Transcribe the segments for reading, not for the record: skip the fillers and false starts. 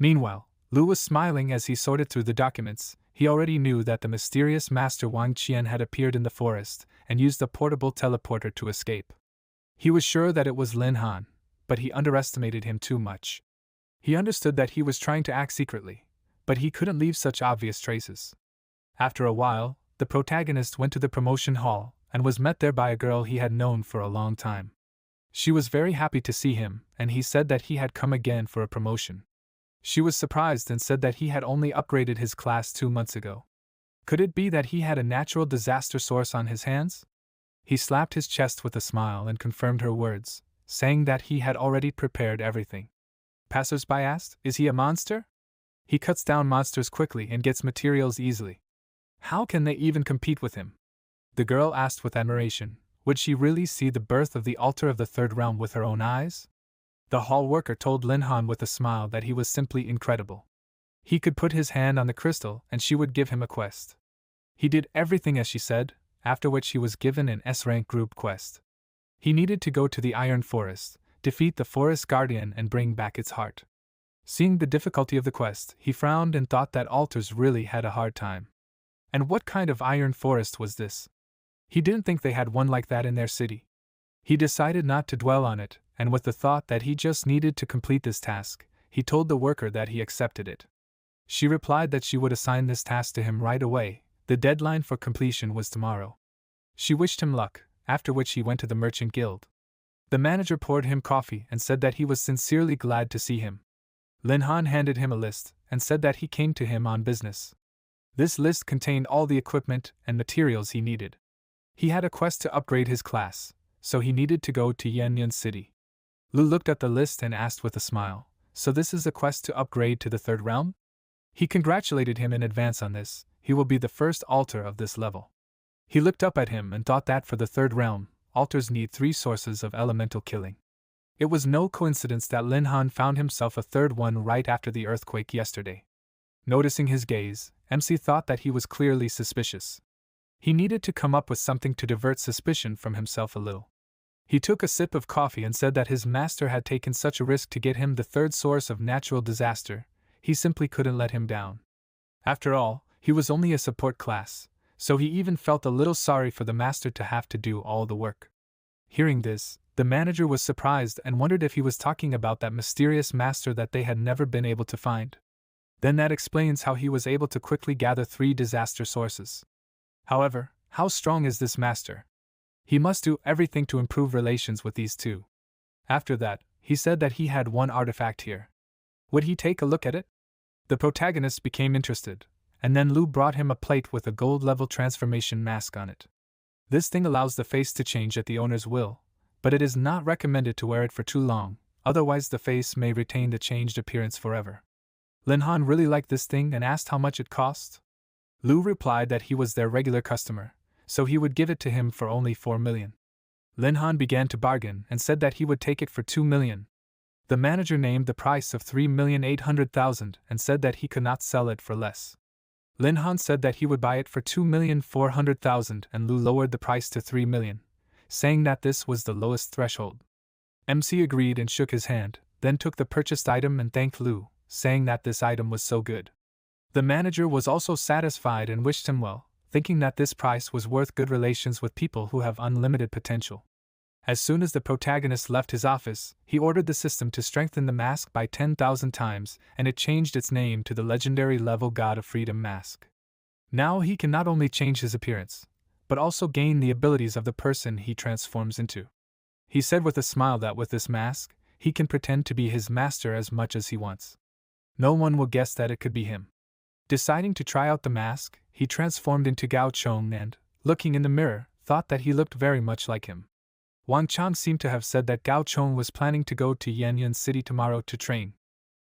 Meanwhile, Lu was smiling as he sorted through the documents. He already knew that the mysterious master Wang Qian had appeared in the forest and used a portable teleporter to escape. He was sure that it was Lin Han, but he underestimated him too much. He understood that he was trying to act secretly, but he couldn't leave such obvious traces. After a while, the protagonist went to the promotion hall and was met there by a girl he had known for a long time. She was very happy to see him, and he said that he had come again for a promotion. She was surprised and said that he had only upgraded his class 2 months ago. Could it be that he had a natural disaster source on his hands? He slapped his chest with a smile and confirmed her words, saying that he had already prepared everything. Passers-by asked, "Is he a monster?" "He cuts down monsters quickly and gets materials easily. How can they even compete with him?" The girl asked with admiration, would she really see the birth of the altar of the third realm with her own eyes? The hall worker told Lin Han with a smile that he was simply incredible. He could put his hand on the crystal and she would give him a quest. He did everything as she said, after which he was given an S-rank group quest. He needed to go to the Iron Forest, defeat the Forest Guardian and bring back its heart. Seeing the difficulty of the quest, he frowned and thought that altars really had a hard time. And what kind of Iron Forest was this? He didn't think they had one like that in their city. He decided not to dwell on it, and with the thought that he just needed to complete this task, he told the worker that he accepted it. She replied that she would assign this task to him right away. The deadline for completion was tomorrow. She wished him luck, after which he went to the merchant guild. The manager poured him coffee and said that he was sincerely glad to see him. Lin Han handed him a list and said that he came to him on business. This list contained all the equipment and materials he needed. He had a quest to upgrade his class, so he needed to go to Yanyan City. Lu looked at the list and asked with a smile, "So this is a quest to upgrade to the third realm?" He congratulated him in advance on this. He will be the first altar of this level. He looked up at him and thought that for the third realm, altars need 3 sources of elemental killing. It was no coincidence that Lin Han found himself a third one right after the earthquake yesterday. Noticing his gaze, MC thought that he was clearly suspicious. He needed to come up with something to divert suspicion from himself a little. He took a sip of coffee and said that his master had taken such a risk to get him the third source of natural disaster, he simply couldn't let him down. After all, he was only a support class, so he even felt a little sorry for the master to have to do all the work. Hearing this, the manager was surprised and wondered if he was talking about that mysterious master that they had never been able to find. Then that explains how he was able to quickly gather 3 disaster sources. However, how strong is this master? He must do everything to improve relations with these 2. After that, he said that he had one artifact here. Would he take a look at it? The protagonist became interested, and then Lu brought him a plate with a gold-level transformation mask on it. This thing allows the face to change at the owner's will, but it is not recommended to wear it for too long, otherwise the face may retain the changed appearance forever. Lin Han really liked this thing and asked how much it cost. Lu replied that he was their regular customer, so he would give it to him for only 4 million. Lin Han began to bargain and said that he would take it for 2 million. The manager named the price of 3,800,000 and said that he could not sell it for less. Lin Han said that he would buy it for 2,400,000 and Lu lowered the price to 3 million, saying that this was the lowest threshold. MC agreed and shook his hand, then took the purchased item and thanked Lu, saying that this item was so good. The manager was also satisfied and wished him well, thinking that this price was worth good relations with people who have unlimited potential. As soon as the protagonist left his office, he ordered the system to strengthen the mask by 10,000 times, and it changed its name to the legendary level God of Freedom mask. Now he can not only change his appearance, but also gain the abilities of the person he transforms into. He said with a smile that with this mask, he can pretend to be his master as much as he wants. No one will guess that it could be him. Deciding to try out the mask, he transformed into Gao Chong and, looking in the mirror, thought that he looked very much like him. Wang Chang seemed to have said that Gao Chong was planning to go to Yanyan City tomorrow to train.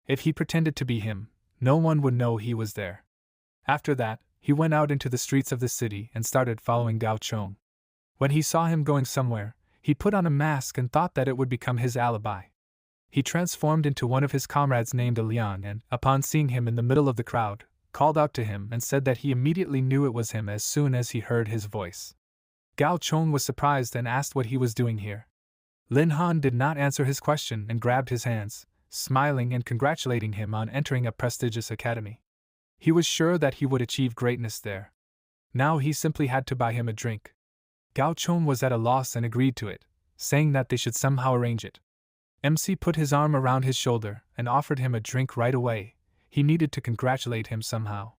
If he pretended to be him, no one would know he was there. After that, he went out into the streets of the city and started following Gao Chong. When he saw him going somewhere, he put on a mask and thought that it would become his alibi. He transformed into one of his comrades named Liang and, upon seeing him in the middle of the crowd, called out to him and said that he immediately knew it was him as soon as he heard his voice. Gao Chong was surprised and asked what he was doing here. Lin Han did not answer his question and grabbed his hands, smiling and congratulating him on entering a prestigious academy. He was sure that he would achieve greatness there. Now he simply had to buy him a drink. Gao Chon was at a loss and agreed to it, saying that they should somehow arrange it. MC put his arm around his shoulder and offered him a drink right away. He needed to congratulate him somehow.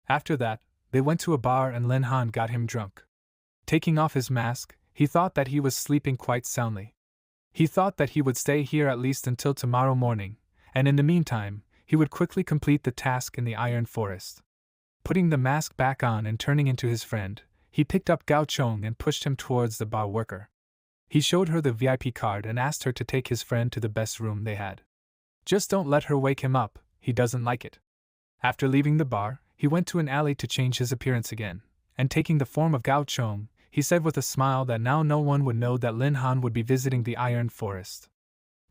After that, they went to a bar and Lin Han got him drunk. Taking off his mask, he thought that he was sleeping quite soundly. He thought that he would stay here at least until tomorrow morning, and in the meantime, he would quickly complete the task in the Iron Forest. Putting the mask back on and turning into his friend, he picked up Gao Chong and pushed him towards the bar worker. He showed her the VIP card and asked her to take his friend to the best room they had. Just don't let her wake him up, he doesn't like it. After leaving the bar, he went to an alley to change his appearance again, and taking the form of Gao Chong, he said with a smile that now no one would know that Lin Han would be visiting the Iron Forest.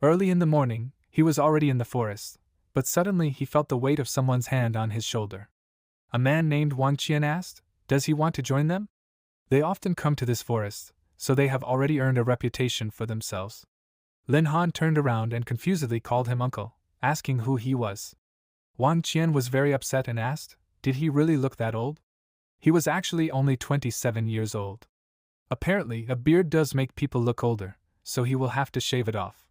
Early in the morning, he was already in the forest, but suddenly he felt the weight of someone's hand on his shoulder. A man named Wang Qian asked, "Does he want to join them?" They often come to this forest, so they have already earned a reputation for themselves. Lin Han turned around and confusedly called him uncle, asking who he was. Wang Qian was very upset and asked, did he really look that old? He was actually only 27 years old. Apparently, a beard does make people look older, so he will have to shave it off.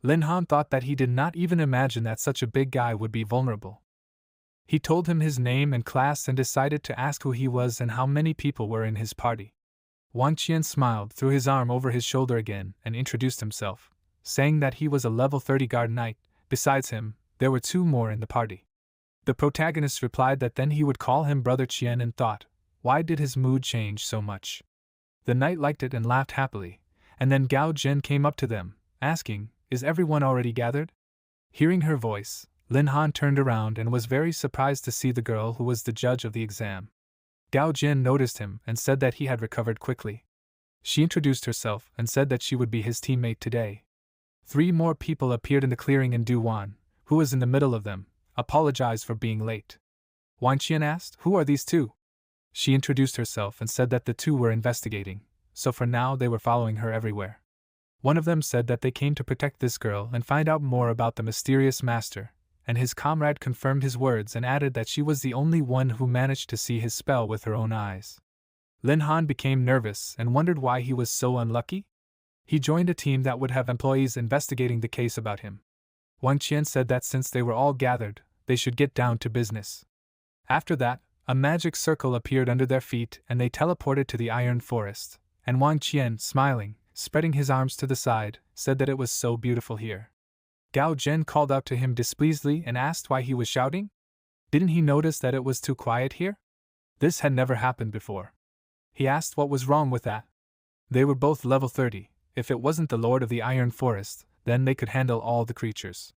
Lin Han thought that he did not even imagine that such a big guy would be vulnerable. He told him his name and class and decided to ask who he was and how many people were in his party. Wang Qian smiled, threw his arm over his shoulder again, and introduced himself, saying that he was a level 30 guard knight. Besides him, there were 2 more in the party. The protagonist replied that then he would call him Brother Qian and thought, why did his mood change so much? The knight liked it and laughed happily, and then Gao Zhen came up to them, asking, is everyone already gathered? Hearing her voice, Lin Han turned around and was very surprised to see the girl who was the judge of the exam. Gao Zhen noticed him and said that he had recovered quickly. She introduced herself and said that she would be his teammate today. 3 more people appeared in the clearing and Du Wan, who was in the middle of them, apologized for being late. Wang Qian asked, who are these 2? She introduced herself and said that the 2 were investigating, so for now they were following her everywhere. One of them said that they came to protect this girl and find out more about the mysterious master, and his comrade confirmed his words and added that she was the only one who managed to see his spell with her own eyes. Lin Han became nervous and wondered why he was so unlucky. He joined a team that would have employees investigating the case about him. Wang Qian said that since they were all gathered, they should get down to business. After that, a magic circle appeared under their feet and they teleported to the Iron Forest, and Wang Qian, smiling, spreading his arms to the side, said that it was so beautiful here. Gao Zhen called out to him displeasedly and asked why he was shouting. Didn't he notice that it was too quiet here? This had never happened before. He asked what was wrong with that. They were both level 30. If it wasn't the Lord of the Iron Forest, then they could handle all the creatures.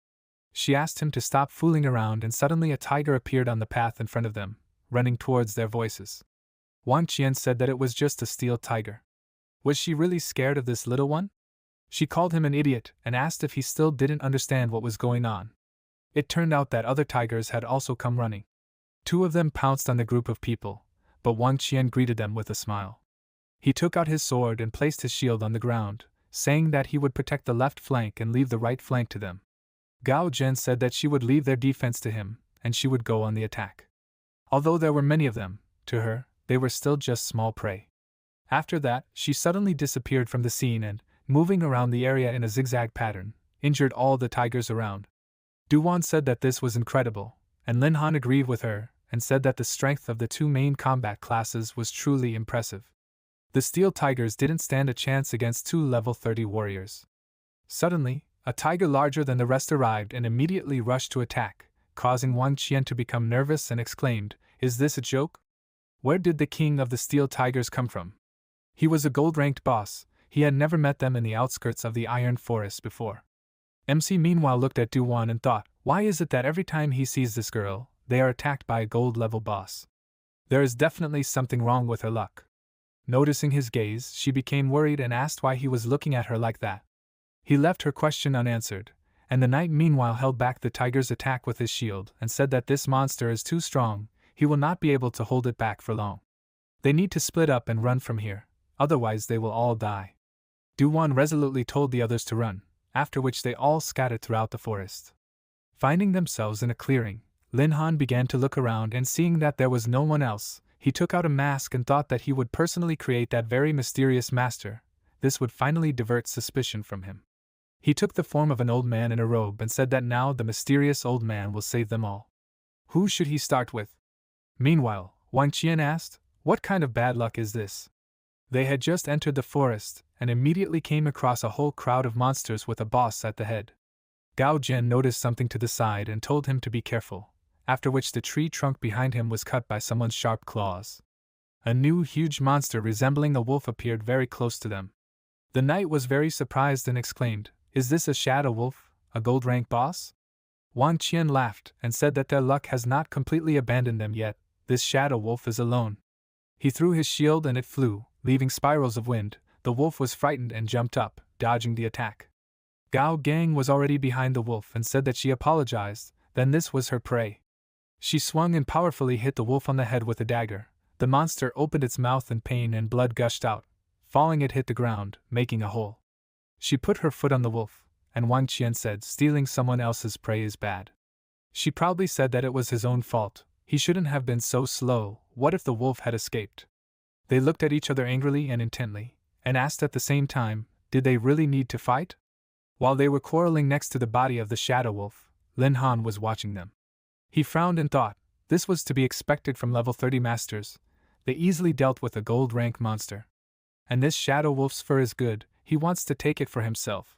She asked him to stop fooling around and suddenly a tiger appeared on the path in front of them, running towards their voices. Wang Qian said that it was just a steel tiger. Was she really scared of this little one? She called him an idiot and asked if he still didn't understand what was going on. It turned out that other tigers had also come running. 2 of them pounced on the group of people, but Wang Qian greeted them with a smile. He took out his sword and placed his shield on the ground, saying that he would protect the left flank and leave the right flank to them. Gao Zhen said that she would leave their defense to him, and she would go on the attack. Although there were many of them, to her, they were still just small prey. After that, she suddenly disappeared from the scene and, moving around the area in a zigzag pattern, injured all the tigers around. Du Wan said that this was incredible, and Lin Han agreed with her and said that the strength of the 2 main combat classes was truly impressive. The steel tigers didn't stand a chance against 2 level 30 warriors. Suddenly, a tiger larger than the rest arrived and immediately rushed to attack, causing Wang Qian to become nervous and exclaimed, "Is this a joke? Where did the king of the steel tigers come from?" He was a gold-ranked boss. He had never met them in the outskirts of the Iron Forest before. MC meanwhile looked at Du Wan and thought, why is it that every time he sees this girl, they are attacked by a gold-level boss? There is definitely something wrong with her luck. Noticing his gaze, she became worried and asked why he was looking at her like that. He left her question unanswered, and the knight meanwhile held back the tiger's attack with his shield and said that this monster is too strong, he will not be able to hold it back for long. They need to split up and run from here, otherwise they will all die. Du Wan resolutely told the others to run, after which they all scattered throughout the forest. Finding themselves in a clearing, Lin Han began to look around, and seeing that there was no one else, he took out a mask and thought that he would personally create that very mysterious master. This would finally divert suspicion from him. He took the form of an old man in a robe and said that now the mysterious old man will save them all. Who should he start with? Meanwhile, Wang Qian asked, "What kind of bad luck is this?" They had just entered the forest and immediately came across a whole crowd of monsters with a boss at the head. Gao Zhen noticed something to the side and told him to be careful, after which the tree trunk behind him was cut by someone's sharp claws. A new huge monster resembling a wolf appeared very close to them. The knight was very surprised and exclaimed, "Is this a shadow wolf, a gold rank boss?" Wang Qian laughed and said that their luck has not completely abandoned them yet. This shadow wolf is alone. He threw his shield and it flew, leaving spirals of wind. The wolf was frightened and jumped up, dodging the attack. Gao Gang was already behind the wolf and said that she apologized, then this was her prey. She swung and powerfully hit the wolf on the head with a dagger. The monster opened its mouth in pain and blood gushed out. Falling, it hit the ground, making a hole. She put her foot on the wolf, and Wang Qian said stealing someone else's prey is bad. She proudly said that it was his own fault. He shouldn't have been so slow. What if the wolf had escaped? They looked at each other angrily and intently, and asked at the same time, did they really need to fight? While they were quarreling next to the body of the shadow wolf, Lin Han was watching them. He frowned and thought, this was to be expected from level 30 masters. They easily dealt with a gold rank monster. And this shadow wolf's fur is good, he wants to take it for himself.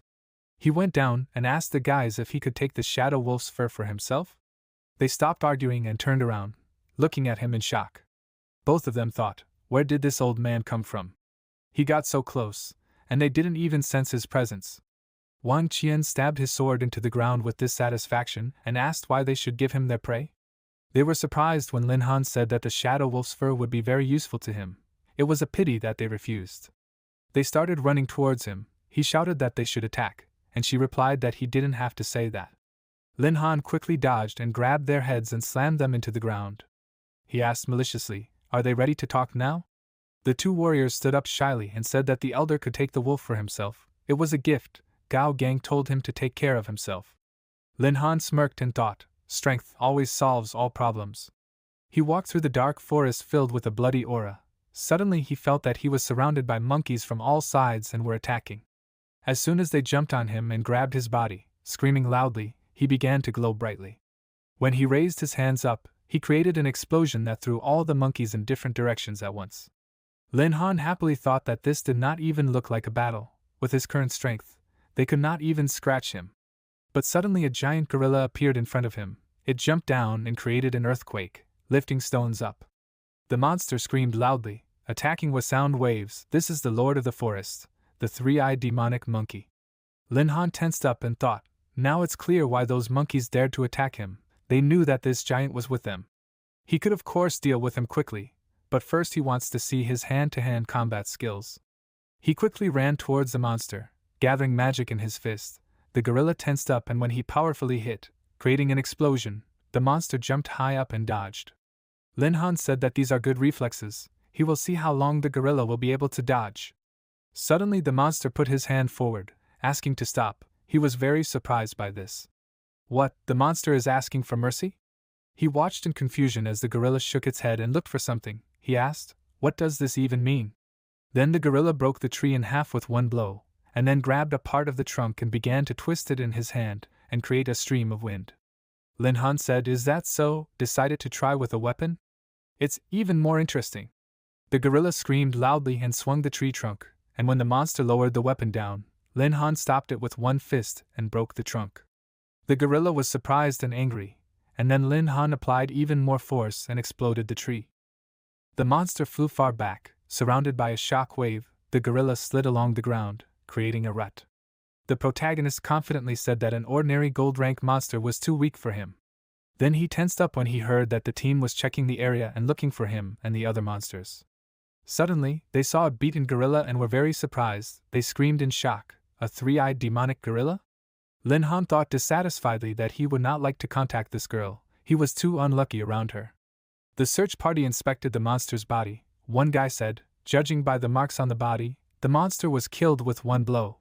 He went down and asked the guys if he could take the shadow wolf's fur for himself. They stopped arguing and turned around, looking at him in shock. Both of them thought, where did this old man come from? He got so close, and they didn't even sense his presence. Wang Qian stabbed his sword into the ground with dissatisfaction and asked why they should give him their prey. They were surprised when Lin Han said that the shadow wolf's fur would be very useful to him. It was a pity that they refused. They started running towards him. He shouted that they should attack, and she replied that he didn't have to say that. Lin Han quickly dodged and grabbed their heads and slammed them into the ground. He asked maliciously, "Are they ready to talk now?" The two warriors stood up shyly and said that the elder could take the wolf for himself. It was a gift. Gao Gang told him to take care of himself. Lin Han smirked and thought, strength always solves all problems. He walked through the dark forest filled with a bloody aura. Suddenly he felt that he was surrounded by monkeys from all sides and were attacking. As soon as they jumped on him and grabbed his body, screaming loudly, he began to glow brightly. When he raised his hands up, he created an explosion that threw all the monkeys in different directions at once. Lin Han happily thought that this did not even look like a battle. With his current strength, they could not even scratch him. But suddenly a giant gorilla appeared in front of him. It jumped down and created an earthquake, lifting stones up. The monster screamed loudly, attacking with sound waves. This is the Lord of the Forest, the three-eyed demonic monkey. Lin Han tensed up and thought, now it's clear why those monkeys dared to attack him. They knew that this giant was with them. He could of course deal with him quickly, but first he wants to see his hand-to-hand combat skills. He quickly ran towards the monster, gathering magic in his fist. The gorilla tensed up, and when he powerfully hit, creating an explosion, the monster jumped high up and dodged. Lin Han said that these are good reflexes. He will see how long the gorilla will be able to dodge. Suddenly the monster put his hand forward, asking to stop. He was very surprised by this. What, the monster is asking for mercy? He watched in confusion as the gorilla shook its head and looked for something. He asked, what does this even mean? Then the gorilla broke the tree in half with one blow, and then grabbed a part of the trunk and began to twist it in his hand and create a stream of wind. Lin Han said, is that so? Decided to try with a weapon? It's even more interesting. The gorilla screamed loudly and swung the tree trunk, and when the monster lowered the weapon down, Lin Han stopped it with one fist and broke the trunk. The gorilla was surprised and angry, and then Lin Han applied even more force and exploded the tree. The monster flew far back, surrounded by a shock wave. The gorilla slid along the ground, creating a rut. The protagonist confidently said that an ordinary gold rank monster was too weak for him. Then he tensed up when he heard that the team was checking the area and looking for him and the other monsters. Suddenly, they saw a beaten gorilla and were very surprised. They screamed in shock. A three-eyed demonic gorilla? Lin Han thought dissatisfiedly that he would not like to contact this girl. He was too unlucky around her. The search party inspected the monster's body. One guy said, judging by the marks on the body, the monster was killed with one blow.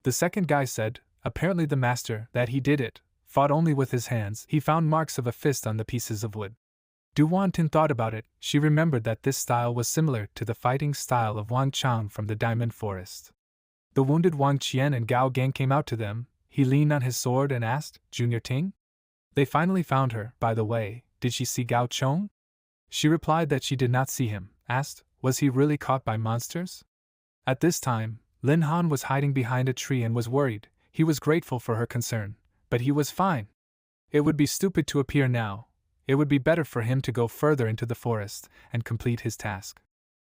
The second guy said, apparently the master, that he did it, fought only with his hands. He found marks of a fist on the pieces of wood. Duan Tin thought about it. She remembered that this style was similar to the fighting style of Wang Chang from the Diamond Forest. The wounded Wang Qian and Gao Gang came out to them. He leaned on his sword and asked, Junior Ting? They finally found her. By the way, did she see Gao Chong? She replied that she did not see him. Asked, was he really caught by monsters? At this time, Lin Han was hiding behind a tree and was worried. He was grateful for her concern, but he was fine. It would be stupid to appear now. It would be better for him to go further into the forest and complete his task.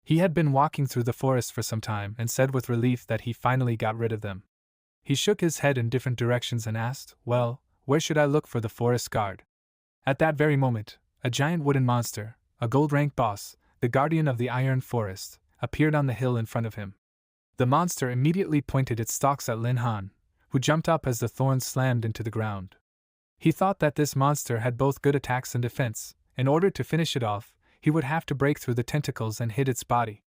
He had been walking through the forest for some time and said with relief that he finally got rid of them. He shook his head in different directions and asked, well, where should I look for the forest guard? At that very moment, a giant wooden monster, a gold-rank boss, the guardian of the Iron Forest, appeared on the hill in front of him. The monster immediately pointed its stalks at Lin Han, who jumped up as the thorns slammed into the ground. He thought that this monster had both good attacks and defense. In order to finish it off, he would have to break through the tentacles and hit its body.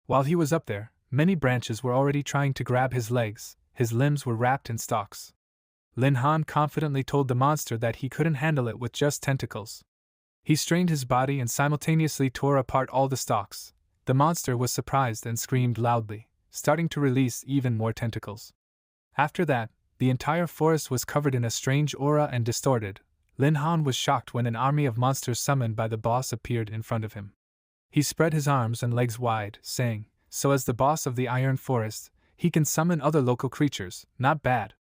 While he was up there, many branches were already trying to grab his legs. His limbs were wrapped in stalks. Lin Han confidently told the monster that he couldn't handle it with just tentacles. He strained his body and simultaneously tore apart all the stalks. The monster was surprised and screamed loudly, starting to release even more tentacles. After that, the entire forest was covered in a strange aura and distorted. Lin Han was shocked when an army of monsters summoned by the boss appeared in front of him. He spread his arms and legs wide, saying, so as the boss of the Iron Forest, he can summon other local creatures, not bad.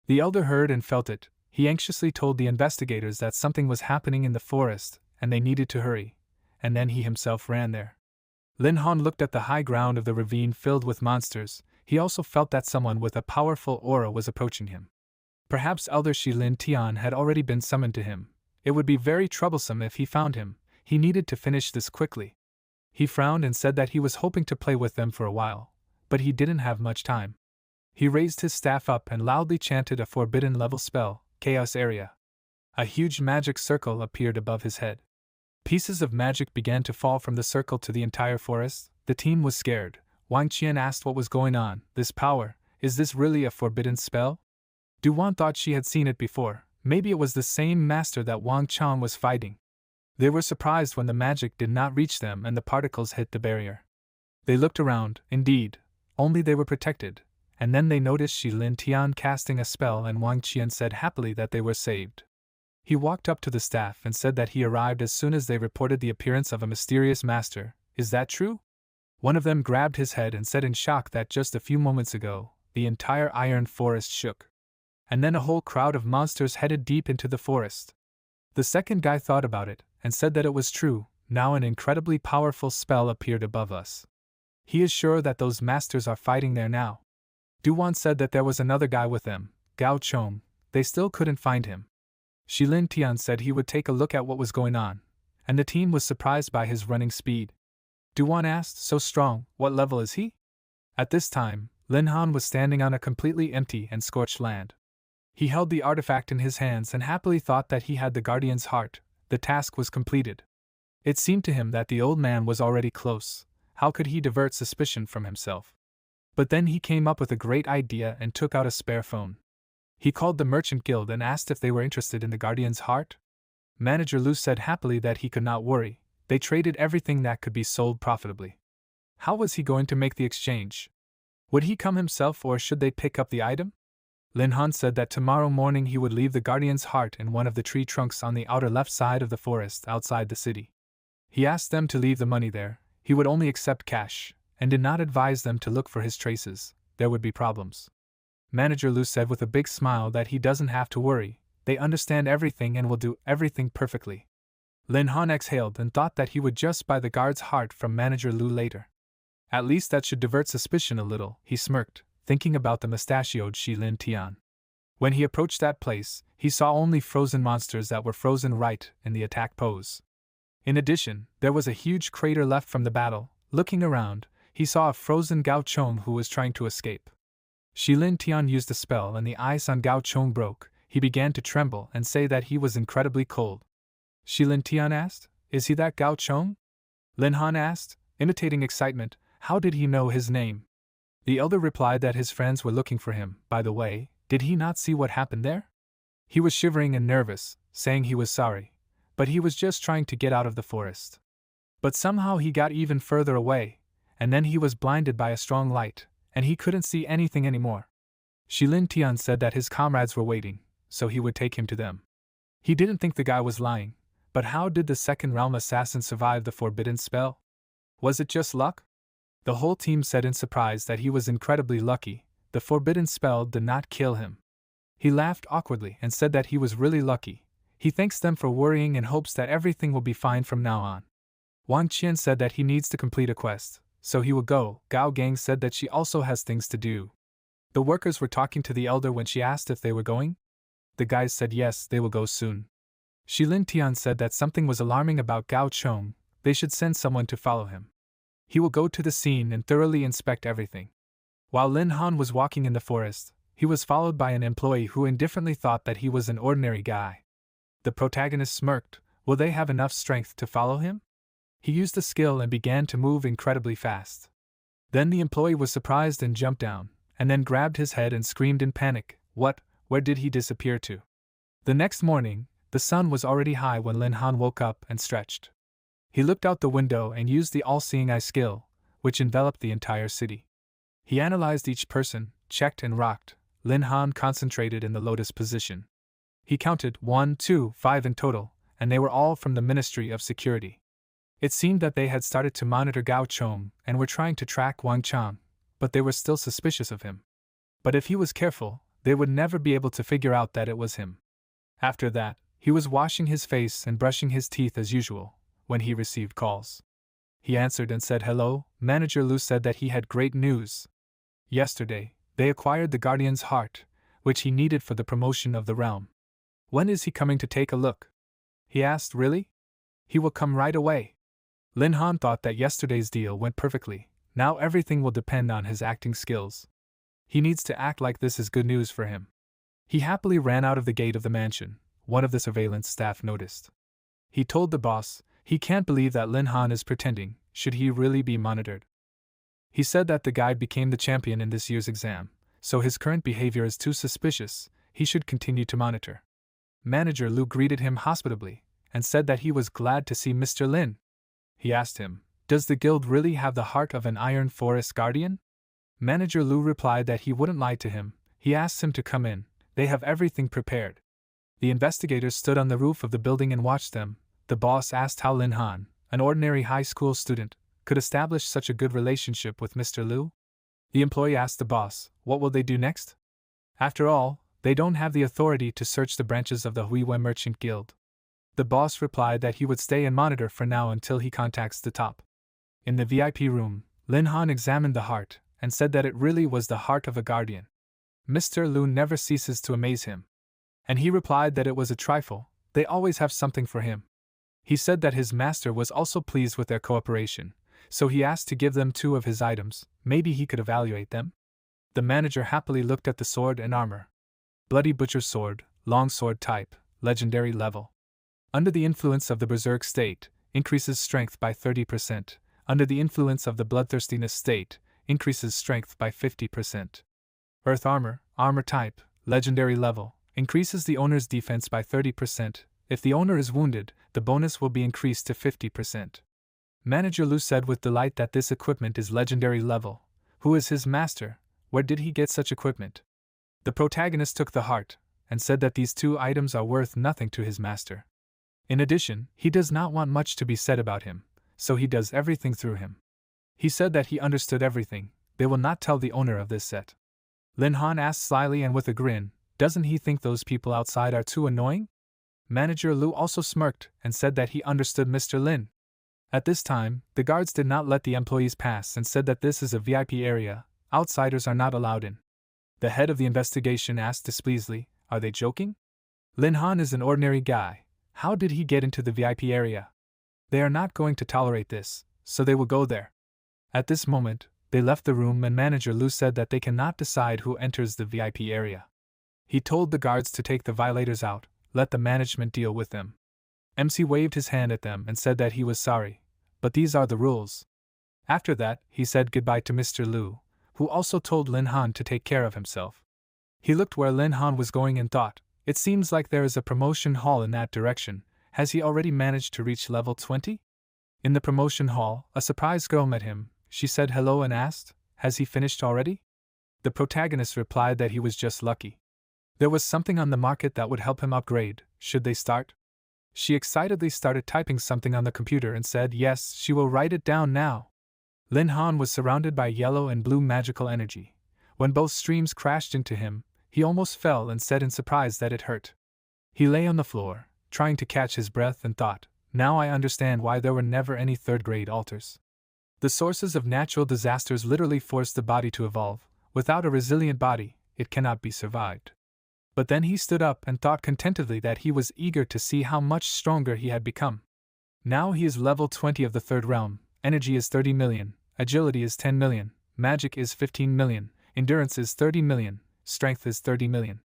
The elder heard and felt it. He anxiously told the investigators that something was happening in the forest, and they needed to hurry, and then he himself ran there. Lin Han looked at the high ground of the ravine filled with monsters. He also felt that someone with a powerful aura was approaching him. Perhaps Elder Shi Lin Tian had already been summoned to him. It would be very troublesome if he found him. He needed to finish this quickly. He frowned and said that he was hoping to play with them for a while, but he didn't have much time. He raised his staff up and loudly chanted a forbidden level spell, Chaos Area. A huge magic circle appeared above his head. Pieces of magic began to fall from the circle to the entire forest. The team was scared. Wang Qian asked what was going on. This power, is this really a forbidden spell? Duan thought she had seen it before. Maybe it was the same master that Wang Chang was fighting. They were surprised when the magic did not reach them and the particles hit the barrier. They looked around. Indeed, only they were protected. And then they noticed Shi Lin Tian casting a spell, and Wang Qian said happily that they were saved. He walked up to the staff and said that he arrived as soon as they reported the appearance of a mysterious master. Is that true? One of them grabbed his head and said in shock that just a few moments ago, the entire Iron Forest shook. And then a whole crowd of monsters headed deep into the forest. The second guy thought about it and said that it was true. Now an incredibly powerful spell appeared above us. He is sure that those masters are fighting there now. Duan said that there was another guy with them, Gao Chong. They still couldn't find him. Shi Lin Tian said he would take a look at what was going on, and the team was surprised by his running speed. Duan asked, so strong, what level is he? At this time, Lin Han was standing on a completely empty and scorched land. He held the artifact in his hands and happily thought that he had the guardian's heart. The task was completed. It seemed to him that the old man was already close. How could he divert suspicion from himself? But then he came up with a great idea and took out a spare phone. He called the merchant guild and asked if they were interested in the guardian's heart. Manager Lu said happily that he could not worry. They traded everything that could be sold profitably. How was he going to make the exchange? Would he come himself or should they pick up the item? Lin Han said that tomorrow morning he would leave the guardian's heart in one of the tree trunks on the outer left side of the forest outside the city. He asked them to leave the money there. He would only accept cash, and did not advise them to look for his traces. There would be problems. Manager Lu said with a big smile that he doesn't have to worry. They understand everything and will do everything perfectly. Lin Han exhaled and thought that he would just buy the guard's heart from Manager Lu later. At least that should divert suspicion a little, he smirked, thinking about the mustachioed Shi Lin Tian. When he approached that place, he saw only frozen monsters that were frozen right in the attack pose. In addition, there was a huge crater left from the battle. Looking around, he saw a frozen Gao Chong who was trying to escape. Shi Lin Tian used a spell and the ice on Gao Chong broke. He began to tremble and say that he was incredibly cold. Shi Lin Tian asked, is he that Gao Chong? Lin Han asked, imitating excitement, how did he know his name? The elder replied that his friends were looking for him. By the way, Did he not see what happened there? He was shivering and nervous, saying he was sorry, but he was just trying to get out of the forest. But somehow he got even further away, and then he was blinded by a strong light, and he couldn't see anything anymore. Shilin Tian said that his comrades were waiting, so he would take him to them. He didn't think the guy was lying, but how did the second realm assassin survive the forbidden spell? Was it just luck? The whole team said in surprise that he was incredibly lucky. The forbidden spell did not kill him. He laughed awkwardly and said that he was really lucky. He thanks them for worrying and hopes that everything will be fine from now on. Wang Qian said that he needs to complete a quest, so he will go. Gao Gang said that she also has things to do. The workers were talking to the elder when she asked if they were going. The guys said yes, they will go soon. Shilin Tian said that something was alarming about Gao Chong, they should send someone to follow him. He will go to the scene and thoroughly inspect everything. While Lin Han was walking in the forest, he was followed by an employee who indifferently thought that he was an ordinary guy. The protagonist smirked. Will they have enough strength to follow him? He used the skill and began to move incredibly fast. Then the employee was surprised and jumped down, and then grabbed his head and screamed in panic. What? Where did he disappear to? The next morning, the sun was already high when Lin Han woke up and stretched. He looked out the window and used the all-seeing eye skill, which enveloped the entire city. He analyzed each person, checked and rocked. Lin Han concentrated in the lotus position. He counted 1, 2, 5 in total, and they were all from the Ministry of Security. It seemed that they had started to monitor Gao Chong and were trying to track Wang Chang, but they were still suspicious of him. But if he was careful, they would never be able to figure out that it was him. After that, he was washing his face and brushing his teeth as usual, when he received calls. He answered and said hello. Manager Lu said that he had great news. Yesterday, they acquired the Guardian's heart, which he needed for the promotion of the realm. When is he coming to take a look? He asked. Really? He will come right away. Lin Han thought that yesterday's deal went perfectly. Now everything will depend on his acting skills. He needs to act like this is good news for him. He happily ran out of the gate of the mansion. One of the surveillance staff noticed. He told the boss, he can't believe that Lin Han is pretending. Should he really be monitored? He said that the guy became the champion in this year's exam, so his current behavior is too suspicious. He should continue to monitor. Manager Lu greeted him hospitably and said that he was glad to see Mr. Lin. He asked him, does the guild really have the heart of an Iron Forest Guardian? Manager Lu replied that he wouldn't lie to him. He asked him to come in. They have everything prepared. The investigators stood on the roof of the building and watched them. The boss asked how Lin Han, an ordinary high school student, could establish such a good relationship with Mr. Lu. The employee asked the boss, what will they do next? After all, they don't have the authority to search the branches of the Huiwen Merchant Guild. The boss replied that he would stay and monitor for now until he contacts the top. In the VIP room, Lin Han examined the heart and said that it really was the heart of a guardian. Mr. Lu never ceases to amaze him. And he replied that it was a trifle, they always have something for him. He said that his master was also pleased with their cooperation, so he asked to give them 2 of his items, maybe he could evaluate them. The manager happily looked at the sword and armor. Bloody Butcher's Sword, long sword type, legendary level. Under the influence of the Berserk state, increases strength by 30%. Under the influence of the Bloodthirstiness state, increases strength by 50%. Earth Armor, armor type, legendary level, increases the owner's defense by 30%. If the owner is wounded, the bonus will be increased to 50%. Manager Lu said with delight that this equipment is legendary level. Who is his master? Where did he get such equipment? The protagonist took the heart and said that these 2 items are worth nothing to his master. In addition, he does not want much to be said about him, so he does everything through him. He said that he understood everything. They will not tell the owner of this set. Lin Han asked slyly and with a grin, doesn't he think those people outside are too annoying? Manager Lu also smirked and said that he understood Mr. Lin. At this time, the guards did not let the employees pass and said that this is a VIP area, outsiders are not allowed in. The head of the investigation asked displeasedly, are they joking? Lin Han is an ordinary guy. How did he get into the VIP area? They are not going to tolerate this, so they will go there. At this moment, they left the room and Manager Lu said that they cannot decide who enters the VIP area. He told the guards to take the violators out, let the management deal with them. MC waved his hand at them and said that he was sorry, but these are the rules. After that, he said goodbye to Mr. Lu, who also told Lin Han to take care of himself. He looked where Lin Han was going and thought, it seems like there is a promotion hall in that direction. Has he already managed to reach level 20? In the promotion hall, a surprised girl met him. She said hello and asked, has he finished already? The protagonist replied that he was just lucky. There was something on the market that would help him upgrade. Should they start? She excitedly started typing something on the computer and said yes, she will write it down now. Lin Han was surrounded by yellow and blue magical energy. When both streams crashed into him, he almost fell and said in surprise that it hurt. He lay on the floor, trying to catch his breath, and thought, now I understand why there were never any third-grade altars. The sources of natural disasters literally force the body to evolve. Without a resilient body, it cannot be survived. But then he stood up and thought contentedly that he was eager to see how much stronger he had become. Now he is level 20 of the third realm, energy is 30 million, agility is 10 million, magic is 15 million, endurance is 30 million, strength is 30 million.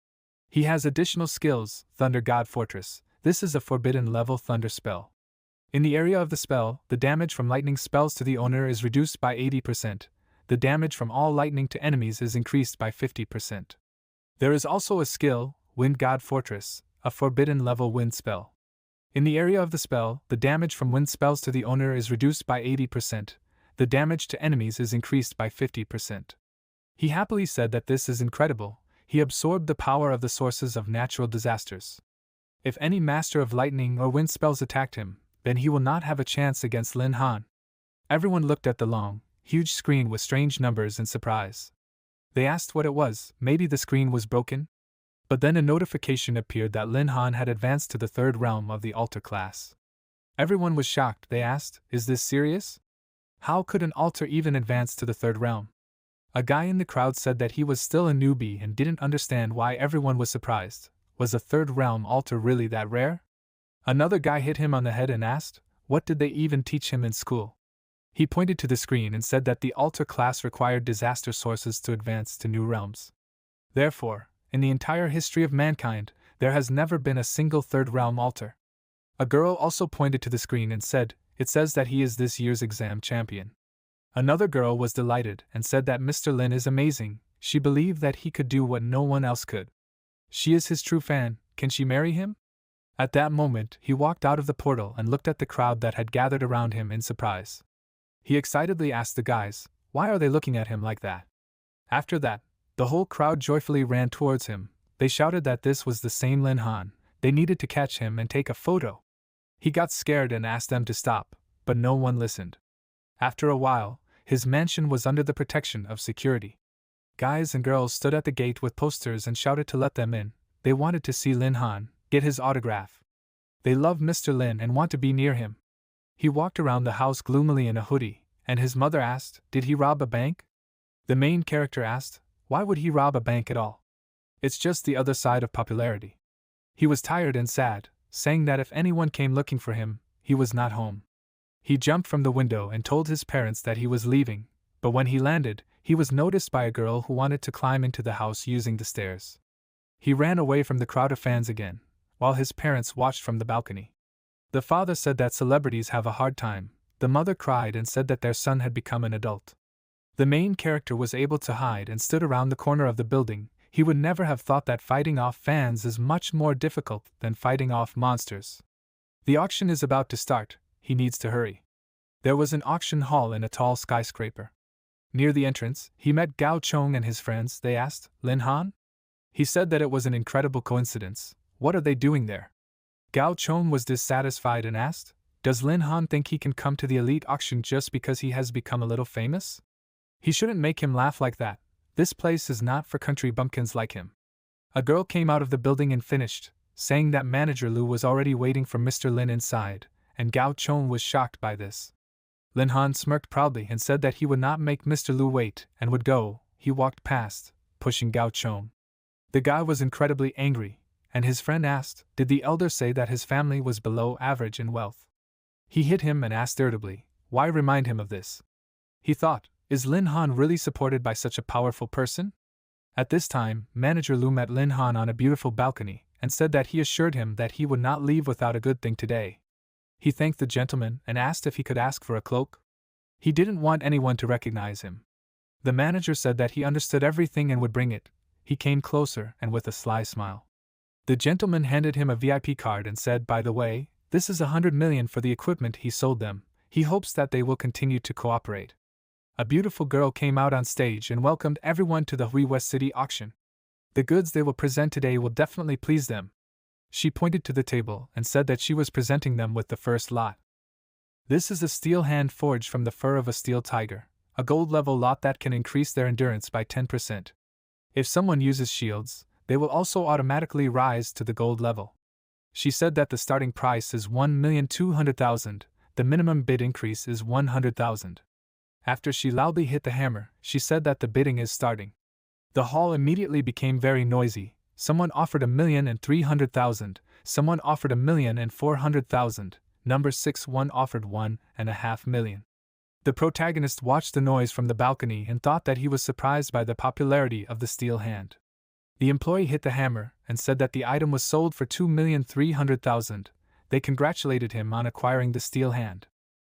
He has additional skills, Thunder God Fortress. This is a forbidden level thunder spell. In the area of the spell, the damage from lightning spells to the owner is reduced by 80%. The damage from all lightning to enemies is increased by 50%. There is also a skill, Wind God Fortress, a forbidden level wind spell. In the area of the spell, the damage from wind spells to the owner is reduced by 80%. The damage to enemies is increased by 50%. He happily said that this is incredible. He absorbed the power of the sources of natural disasters. If any master of lightning or wind spells attacked him, then he will not have a chance against Lin Han. Everyone looked at the long, huge screen with strange numbers in surprise. They asked what it was. Maybe the screen was broken? But then a notification appeared that Lin Han had advanced to the third realm of the altar class. Everyone was shocked. They asked, is this serious? How could an altar even advance to the third realm? A guy in the crowd said that he was still a newbie and didn't understand why everyone was surprised. Was a third realm altar really that rare? Another guy hit him on the head and asked, what did they even teach him in school? He pointed to the screen and said that the altar class required disaster sources to advance to new realms. Therefore, in the entire history of mankind, there has never been a single third realm altar. A girl also pointed to the screen and said, it says that he is this year's exam champion. Another girl was delighted and said that Mr. Lin is amazing. She believed that he could do what no one else could. She is his true fan. Can she marry him? At that moment, he walked out of the portal and looked at the crowd that had gathered around him in surprise. He excitedly asked the guys, why are they looking at him like that? After that, the whole crowd joyfully ran towards him. They shouted that this was the same Lin Han. They needed to catch him and take a photo. He got scared and asked them to stop, but no one listened. After a while, his mansion was under the protection of security. Guys and girls stood at the gate with posters and shouted to let them in. They wanted to see Lin Han, get his autograph. They loved Mr. Lin and want to be near him. He walked around the house gloomily in a hoodie, and his mother asked, did he rob a bank? The main character asked, why would he rob a bank at all? It's just the other side of popularity. He was tired and sad, saying that if anyone came looking for him, he was not home. He jumped from the window and told his parents that he was leaving, but when he landed, he was noticed by a girl who wanted to climb into the house using the stairs. He ran away from the crowd of fans again, while his parents watched from the balcony. The father said that celebrities have a hard time. The mother cried and said that their son had become an adult. The main character was able to hide and stood around the corner of the building. He would never have thought that fighting off fans is much more difficult than fighting off monsters. The auction is about to start. He needs to hurry. There was an auction hall in a tall skyscraper. Near the entrance, he met Gao Chong and his friends. They asked, Lin Han? He said that it was an incredible coincidence. What are they doing there? Gao Chong was dissatisfied and asked, does Lin Han think he can come to the elite auction just because he has become a little famous? He shouldn't make him laugh like that. This place is not for country bumpkins like him. A girl came out of the building and finished, saying that Manager Lu was already waiting for Mr. Lin inside, and Gao Chong was shocked by this. Lin Han smirked proudly and said that he would not make Mr. Lu wait and would go. He walked past, pushing Gao Chong. The guy was incredibly angry, and his friend asked, did the elder say that his family was below average in wealth? He hit him and asked irritably, why remind him of this? He thought, is Lin Han really supported by such a powerful person? At this time, Manager Lu met Lin Han on a beautiful balcony and said that he assured him that he would not leave without a good thing today. He thanked the gentleman and asked if he could ask for a cloak. He didn't want anyone to recognize him. The manager said that he understood everything and would bring it. he came closer and with a sly smile. The gentleman handed him a VIP card and said, "By the way, this is 100 million for the equipment he sold them. He hopes that they will continue to cooperate." A beautiful girl came out on stage and welcomed everyone to the Hui West City auction. "The goods they will present today will definitely please them." She pointed to the table and said that she was presenting them with the first lot. This is a steel hand forged from the fur of a steel tiger, a gold level lot that can increase their endurance by 10%. If someone uses shields, they will also automatically rise to the gold level. She said that the starting price is 1,200,000, the minimum bid increase is 100,000. After she loudly hit the hammer, she said that the bidding is starting. The hall immediately became very noisy. Someone offered 1,300,000, someone offered 1,400,000, number 61 offered 1.5 million. The protagonist watched the noise from the balcony and thought that he was surprised by the popularity of the steel hand. The employee hit the hammer and said that the item was sold for 2,300,000. They congratulated him on acquiring the steel hand.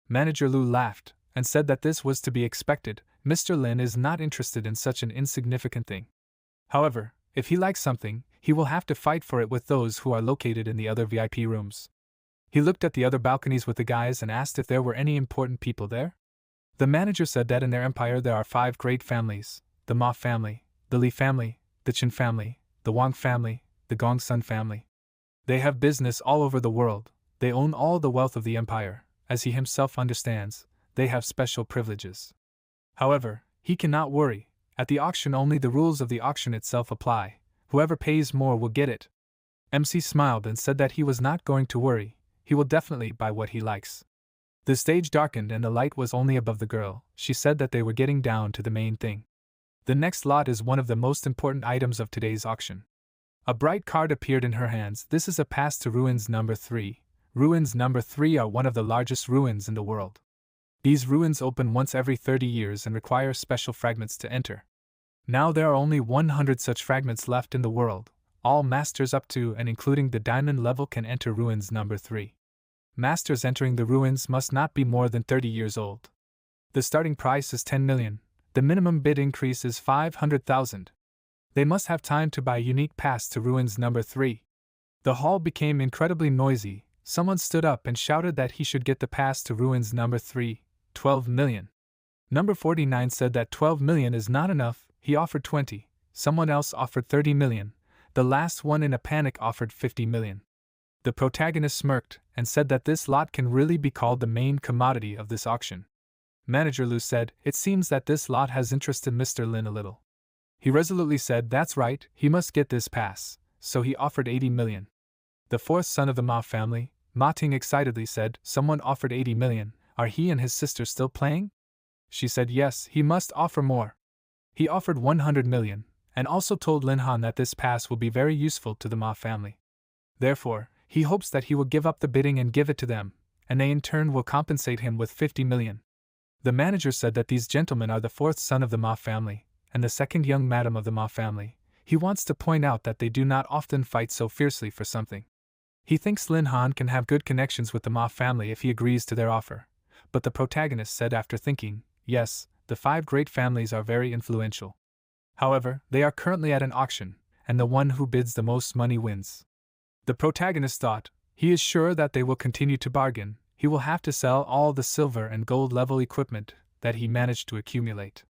Manager Lu laughed and said that this was to be expected. Mr. Lin is not interested in such an insignificant thing. However, if he likes something, he will have to fight for it with those who are located in the other VIP rooms. He looked at the other balconies with the guys and asked if there were any important people there. The manager said that in their empire there are 5 great families: the Ma family, the Li family, the Chen family, the Wang family, the Gongsun family. They have business all over the world, they own all the wealth of the empire. As he himself understands, they have special privileges. However, he cannot worry. At the auction only the rules of the auction itself apply. Whoever pays more will get it. MC smiled and said that he was not going to worry, he will definitely buy what he likes. The stage darkened and the light was only above the girl. She said that they were getting down to the main thing. The next lot is one of the most important items of today's auction. A bright card appeared in her hands. This is a pass to Ruins number 3. Ruins number 3 are one of the largest ruins in the world. These ruins open once every 30 years and require special fragments to enter. Now there are only 100 such fragments left in the world. All masters up to and including the diamond level can enter Ruins number 3. Masters entering the ruins must not be more than 30 years old. The starting price is 10 million. The minimum bid increase is 500,000. They must have time to buy a unique pass to Ruins number 3. The hall became incredibly noisy. Someone stood up and shouted that he should get the pass to Ruins number 3, 12 million. Number 49 said that 12 million is not enough, he offered 20. Someone else offered 30 million. The last one in a panic offered 50 million. The protagonist smirked and said that this lot can really be called the main commodity of this auction. Manager Lu said, "It seems that this lot has interested Mr. Lin a little." He resolutely said, "That's right, he must get this pass," so he offered 80 million. The fourth son of the Ma family, Ma Ting excitedly said, "Someone offered 80 million, are he and his sister still playing?" She said yes, he must offer more. He offered 100 million, and also told Lin Han that this pass will be very useful to the Ma family. Therefore, he hopes that he will give up the bidding and give it to them, and they in turn will compensate him with 50 million. The manager said that these gentlemen are the fourth son of the Ma family, and the second young madam of the Ma family. He wants to point out that they do not often fight so fiercely for something. He thinks Lin Han can have good connections with the Ma family if he agrees to their offer. But the protagonist said after thinking, yes, the 5 great families are very influential. However, they are currently at an auction, and the one who bids the most money wins. The protagonist thought, he is sure that they will continue to bargain. He will have to sell all the silver and gold level equipment that he managed to accumulate.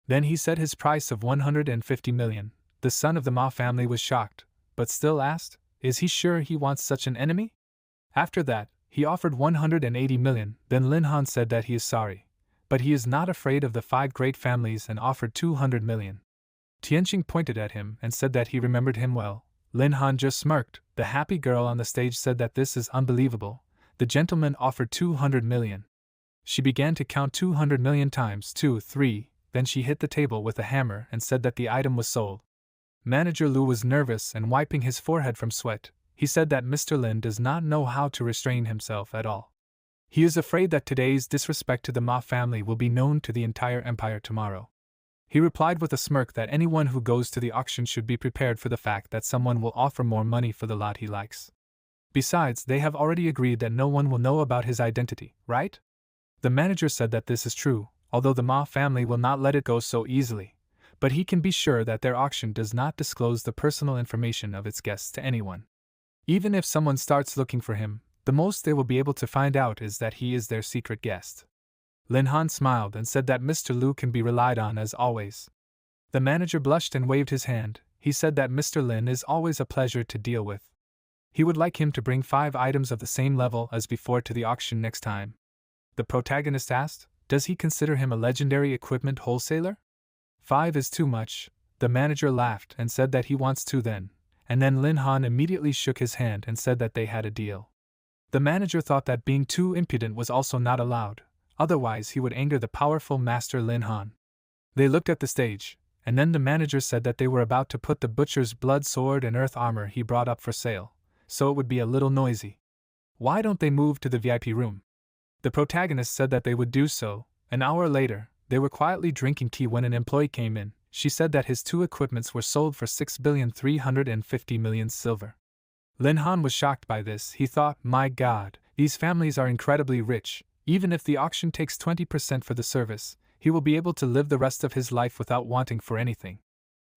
Then he set his price of 150 million. The son of the Ma family was shocked, but still asked, is he sure he wants such an enemy? After that, he offered 180 million. Then Lin Han said that he is sorry, but he is not afraid of the 5 great families and offered 200 million. Tianqing pointed at him and said that he remembered him well. Lin Han just smirked. The happy girl on the stage said that this is unbelievable. The gentleman offered 200 million. She began to count 200 million times 2, 3, then she hit the table with a hammer and said that the item was sold. Manager Lu was nervous and wiping his forehead from sweat. He said that Mr. Lin does not know how to restrain himself at all. He is afraid that today's disrespect to the Ma family will be known to the entire empire tomorrow. He replied with a smirk that anyone who goes to the auction should be prepared for the fact that someone will offer more money for the lot he likes. Besides, they have already agreed that no one will know about his identity, right? The manager said that this is true, although the Ma family will not let it go so easily. but he can be sure that their auction does not disclose the personal information of its guests to anyone. Even if someone starts looking for him, the most they will be able to find out is that he is their secret guest. Lin Han smiled and said that Mr. Liu can be relied on as always. The manager blushed and waved his hand. He said that Mr. Lin is always a pleasure to deal with. He would like him to bring 5 items of the same level as before to the auction next time. The protagonist asked, does he consider him a legendary equipment wholesaler? 5 is too much. The manager laughed and said that he wants 2 then, and then Lin Han immediately shook his hand and said that they had a deal. The manager thought that being too impudent was also not allowed, otherwise he would anger the powerful master Lin Han. They looked at the stage, and then the manager said that they were about to put the butcher's blood sword and earth armor he brought up for sale, so it would be a little noisy. Why don't they move to the VIP room? The protagonist said that they would do so. An hour later, they were quietly drinking tea when an employee came in. She said that his 2 equipments were sold for 6,350,000,000 silver. Lin Han was shocked by this. He thought, my god, these families are incredibly rich. Even if the auction takes 20% for the service, he will be able to live the rest of his life without wanting for anything.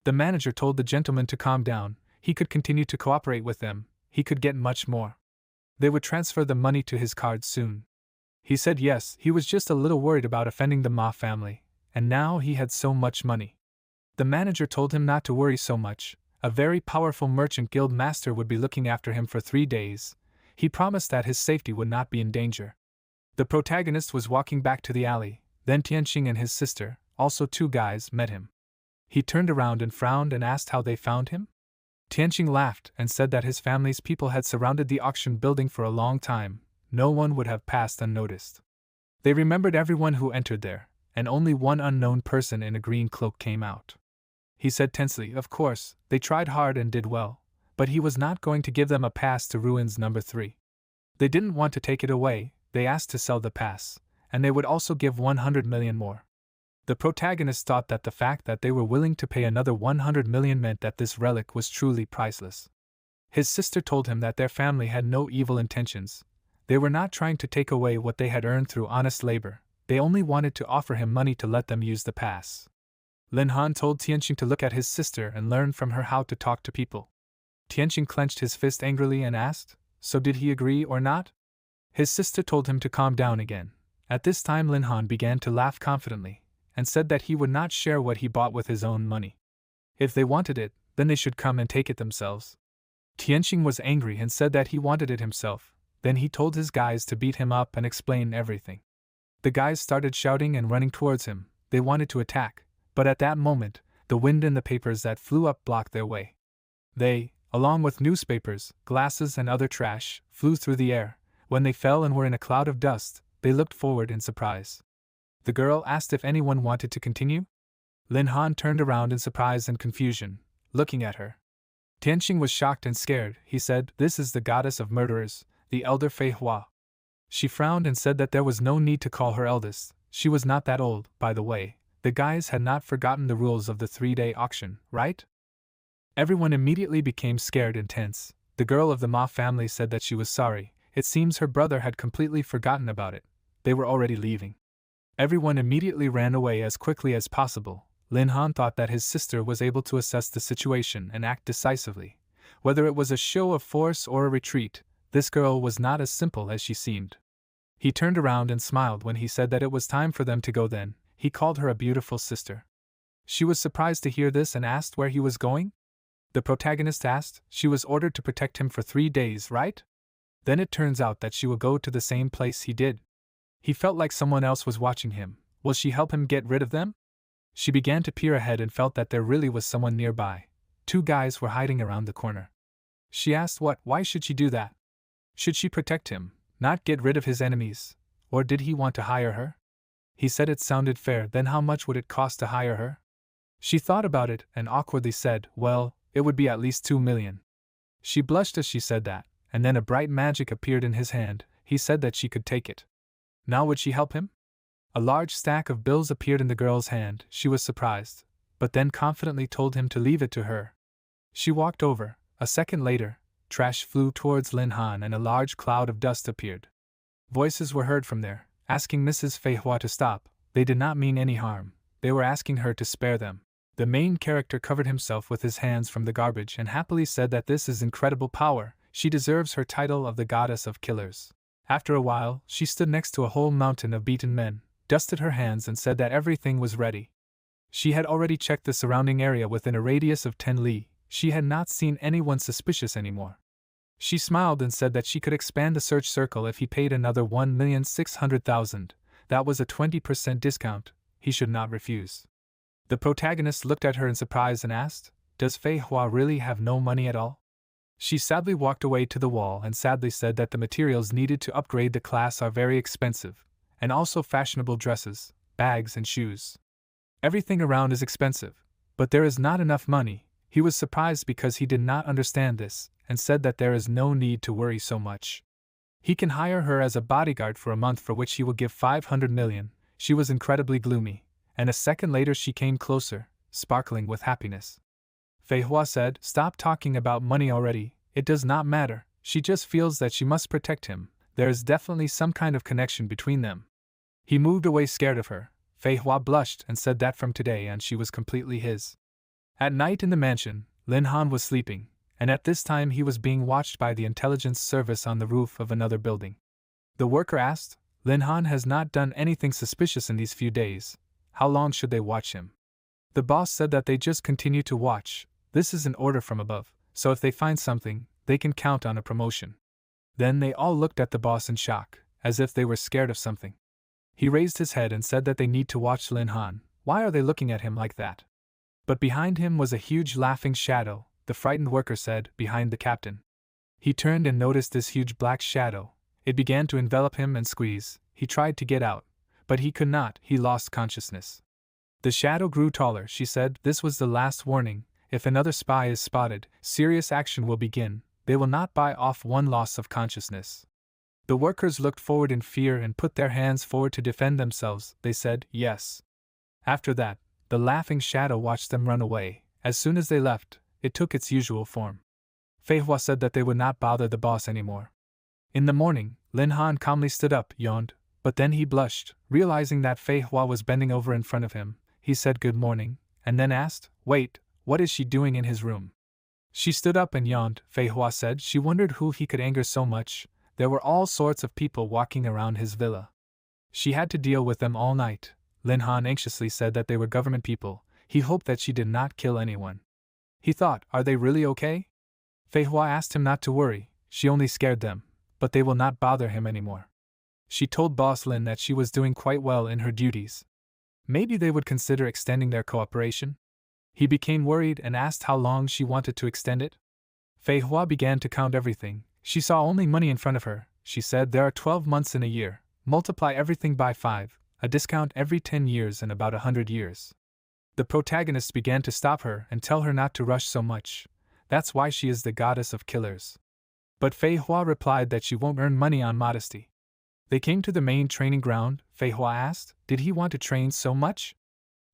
The manager told the gentleman to calm down. He could continue to cooperate with them. He could get much more. They would transfer the money to his card soon. He said yes, he was just a little worried about offending the Ma family, and now he had so much money. The manager told him not to worry so much. A very powerful merchant guild master would be looking after him for 3 days. He promised that his safety would not be in danger. The protagonist was walking back to the alley. Then Tianqing and his sister, also 2 guys, met him. He turned around and frowned and asked how they found him. Tianqing laughed and said that his family's people had surrounded the auction building for a long time. No one would have passed unnoticed. They remembered everyone who entered there, and only one unknown person in a green cloak came out. He said tensely, of course, they tried hard and did well, but he was not going to give them a pass to Ruins number 3. They didn't want to take it away, they asked to sell the pass, and they would also give 100 million more. The protagonist thought that the fact that they were willing to pay another 100 million meant that this relic was truly priceless. His sister told him that their family had no evil intentions. They were not trying to take away what they had earned through honest labor, they only wanted to offer him money to let them use the pass. Lin Han told Tianqing to look at his sister and learn from her how to talk to people. Tianqing clenched his fist angrily and asked, so did he agree or not? His sister told him to calm down again. At this time Lin Han began to laugh confidently, and said that he would not share what he bought with his own money. If they wanted it, then they should come and take it themselves. Tianqing was angry and said that he wanted it himself. Then he told his guys to beat him up and explain everything. The guys started shouting and running towards him. They wanted to attack, but at that moment, the wind and the papers that flew up blocked their way. They, along with newspapers, glasses and other trash, flew through the air. When they fell and were in a cloud of dust, they looked forward in surprise. The girl asked if anyone wanted to continue. Lin Han turned around in surprise and confusion, looking at her. Tianqing was shocked and scared. He said, this is the goddess of murderers, the elder Fei Hua. She frowned and said that there was no need to call her eldest. She was not that old, by the way. The guys had not forgotten the rules of the 3-day auction, right? Everyone immediately became scared and tense. The girl of the Ma family said that she was sorry. It seems her brother had completely forgotten about it. They were already leaving. Everyone immediately ran away as quickly as possible. Lin Han thought that his sister was able to assess the situation and act decisively. Whether it was a show of force or a retreat, this girl was not as simple as she seemed. He turned around and smiled when he said that it was time for them to go then. He called her a beautiful sister. She was surprised to hear this and asked where he was going. The protagonist asked. She was ordered to protect him for 3 days, right? Then it turns out that she will go to the same place he did. He felt like someone else was watching him. Will she help him get rid of them? She began to peer ahead and felt that there really was someone nearby. 2 guys were hiding around the corner. She asked why should she do that? Should she protect him, not get rid of his enemies? Or did he want to hire her? He said it sounded fair. Then how much would it cost to hire her? She thought about it and awkwardly said, well, it would be at least 2 million. She blushed as she said that, and then a bright magic appeared in his hand. He said that she could take it. Now would she help him? A large stack of bills appeared in the girl's hand. She was surprised, but then confidently told him to leave it to her. She walked over. A second later, trash flew towards Lin Han and a large cloud of dust appeared. Voices were heard from there, asking Mrs. Fei Hua to stop. They did not mean any harm. They were asking her to spare them. The main character covered himself with his hands from the garbage and happily said that this is incredible power, she deserves her title of the goddess of killers. After a while, she stood next to a whole mountain of beaten men, dusted her hands and said that everything was ready. She had already checked the surrounding area within a radius of 10 li, she had not seen anyone suspicious anymore. She smiled and said that she could expand the search circle if he paid another 1,600,000, that was a 20% discount, he should not refuse. The protagonist looked at her in surprise and asked, "Does Fei Hua really have no money at all?" She sadly walked away to the wall and sadly said that the materials needed to upgrade the class are very expensive, and also fashionable dresses, bags and shoes. Everything around is expensive, but there is not enough money. He was surprised because he did not understand this, and said that there is no need to worry so much. He can hire her as a bodyguard for a month for which he will give 500 million. She was incredibly gloomy, and a second later she came closer, sparkling with happiness. Fei Hua said, "Stop talking about money already, it does not matter, she just feels that she must protect him, there is definitely some kind of connection between them." He moved away scared of her. Fei Hua blushed and said that from today on she was completely his. At night in the mansion, Lin Han was sleeping, and at this time he was being watched by the intelligence service on the roof of another building. The worker asked, "Lin Han has not done anything suspicious in these few days, how long should they watch him?" The boss said that they just continue to watch, this is an order from above, so if they find something, they can count on a promotion. Then they all looked at the boss in shock, as if they were scared of something. He raised his head and said that they need to watch Lin Han, why are they looking at him like that? But behind him was a huge laughing shadow, the frightened worker said, behind the captain. He turned and noticed this huge black shadow, it began to envelop him and squeeze, he tried to get out, but he could not, he lost consciousness. The shadow grew taller, she said, this was the last warning, if another spy is spotted, serious action will begin, they will not buy off one loss of consciousness. The workers looked forward in fear and put their hands forward to defend themselves, they said, yes. After that, the laughing shadow watched them run away, as soon as they left, it took its usual form. Fei Hua said that they would not bother the boss anymore. In the morning, Lin Han calmly stood up, yawned, but then he blushed, realizing that Fei Hua was bending over in front of him, he said good morning, and then asked, wait, what is she doing in his room? She stood up and yawned, Fei Hua said she wondered who he could anger so much, there were all sorts of people walking around his villa. She had to deal with them all night. Lin Han anxiously said that they were government people, he hoped that she did not kill anyone. He thought, are they really okay? Fei Hua asked him not to worry, she only scared them, but they will not bother him anymore. She told Boss Lin that she was doing quite well in her duties. Maybe they would consider extending their cooperation? He became worried and asked how long she wanted to extend it. Fei Hua began to count everything, she saw only money in front of her, she said there are 12 months in a year, multiply everything by 5, a discount every 10 years and about 100 years. The protagonist began to stop her and tell her not to rush so much, that's why she is the goddess of killers. But Fei Hua replied that she won't earn money on modesty. They came to the main training ground, Fei Hua asked, did he want to train so much?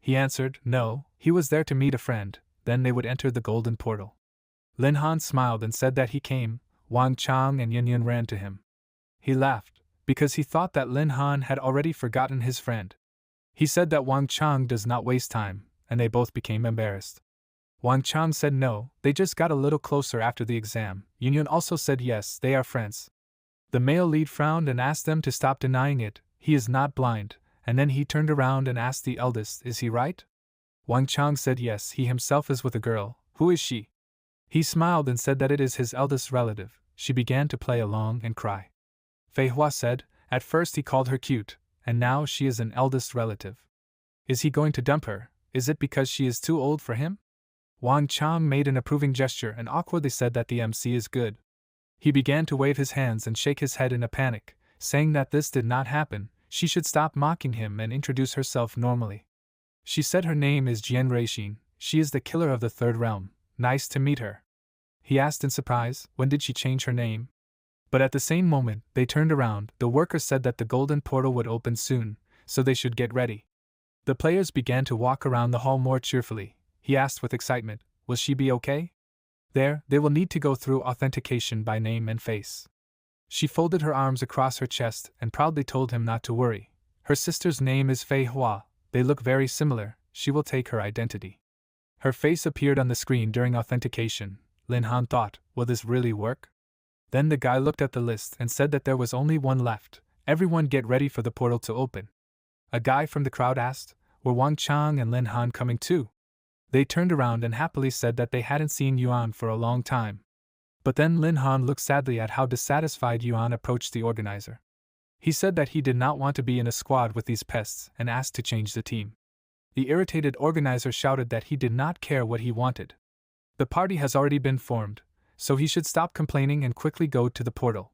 He answered, no, he was there to meet a friend, then they would enter the golden portal. Lin Han smiled and said that he came, Wang Chang and Yin Yin ran to him. He laughed, because he thought that Lin Han had already forgotten his friend. He said that Wang Chang does not waste time, and they both became embarrassed. Wang Chang said no, they just got a little closer after the exam. Yin Yin also said yes, they are friends. The male lead frowned and asked them to stop denying it, he is not blind, and then he turned around and asked the eldest, is he right? Wang Chang said yes, he himself is with a girl, who is she? He smiled and said that it is his eldest relative. She began to play along and cry. Fei Hua said, at first he called her cute, and now she is an eldest relative. Is he going to dump her? Is it because she is too old for him? Wang Chang made an approving gesture and awkwardly said that the MC is good. He began to wave his hands and shake his head in a panic, saying that this did not happen, she should stop mocking him and introduce herself normally. She said her name is Jian Reixin, she is the killer of the third realm, nice to meet her. He asked in surprise, when did she change her name? But at the same moment, they turned around, the worker said that the golden portal would open soon, so they should get ready. The players began to walk around the hall more cheerfully. He asked with excitement, will she be okay? There, they will need to go through authentication by name and face. She folded her arms across her chest and proudly told him not to worry. Her sister's name is Fei Hua, they look very similar, she will take her identity. Her face appeared on the screen during authentication. Lin Han thought, will this really work? Then the guy looked at the list and said that there was only one left. Everyone get ready for the portal to open. A guy from the crowd asked, were Wang Chang and Lin Han coming too? They turned around and happily said that they hadn't seen Yuan for a long time. But then Lin Han looked sadly at how dissatisfied Yuan approached the organizer. He said that he did not want to be in a squad with these pests and asked to change the team. The irritated organizer shouted that he did not care what he wanted. The party has already been formed, so he should stop complaining and quickly go to the portal.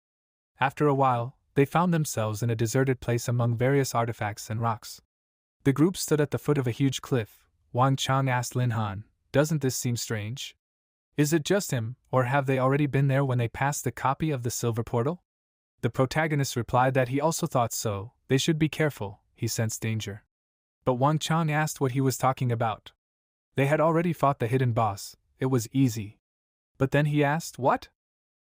After a while, they found themselves in a deserted place among various artifacts and rocks. The group stood at the foot of a huge cliff. Wang Chang asked Lin Han, doesn't this seem strange? Is it just him, or have they already been there when they passed the copy of the silver portal? The protagonist replied that he also thought so. They should be careful, he sensed danger. But Wang Chang asked what he was talking about. They had already fought the hidden boss, it was easy. But then he asked, what?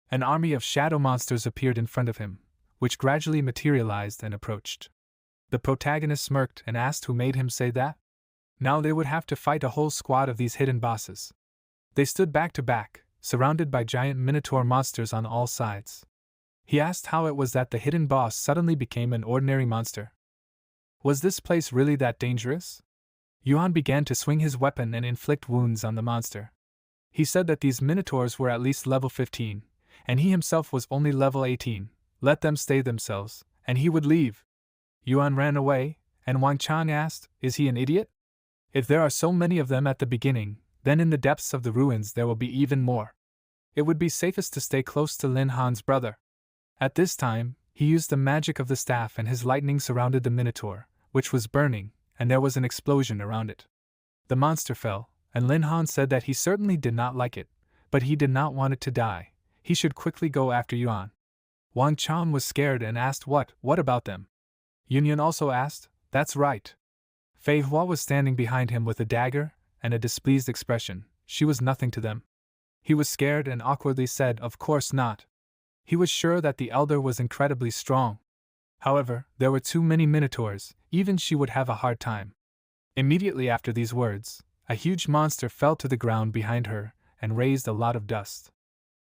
An army of shadow monsters appeared in front of him, which gradually materialized and approached. The protagonist smirked and asked who made him say that. Now they would have to fight a whole squad of these hidden bosses. They stood back to back, surrounded by giant minotaur monsters on all sides. He asked how it was that the hidden boss suddenly became an ordinary monster. Was this place really that dangerous? Yuan began to swing his weapon and inflict wounds on the monster. He said that these minotaurs were at least level 15, and he himself was only level 18. Let them stay themselves, and he would leave. Yuan ran away, and Wang Chang asked, is he an idiot? If there are so many of them at the beginning, then in the depths of the ruins there will be even more. It would be safest to stay close to Lin Han's brother. At this time, he used the magic of the staff and his lightning surrounded the minotaur, which was burning, and there was an explosion around it. The monster fell, and Lin Han said that he certainly did not like it, but he did not want it to die. He should quickly go after Yuan. Wang Chang was scared and asked what about them? Yunyun also asked, that's right. Fei Hua was standing behind him with a dagger and a displeased expression. She was nothing to them. He was scared and awkwardly said, of course not. He was sure that the elder was incredibly strong. However, there were too many minotaurs, even she would have a hard time. Immediately after these words, a huge monster fell to the ground behind her and raised a lot of dust.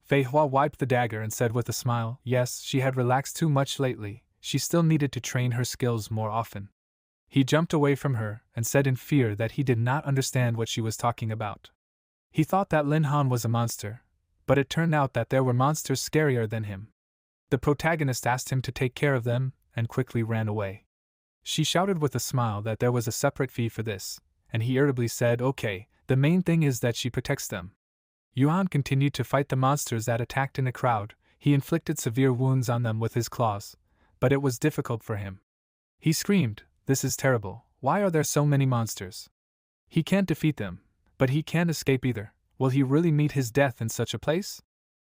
Fei Hua wiped the dagger and said with a smile, yes, she had relaxed too much lately, she still needed to train her skills more often. He jumped away from her and said in fear that he did not understand what she was talking about. He thought that Lin Han was a monster, but it turned out that there were monsters scarier than him. The protagonist asked him to take care of them and quickly ran away. She shouted with a smile that there was a separate fee for this, and he irritably said, okay, the main thing is that she protects them. Yuan continued to fight the monsters that attacked in the crowd. He inflicted severe wounds on them with his claws, but it was difficult for him. He screamed, this is terrible, why are there so many monsters? He can't defeat them, but he can't escape either. Will he really meet his death in such a place?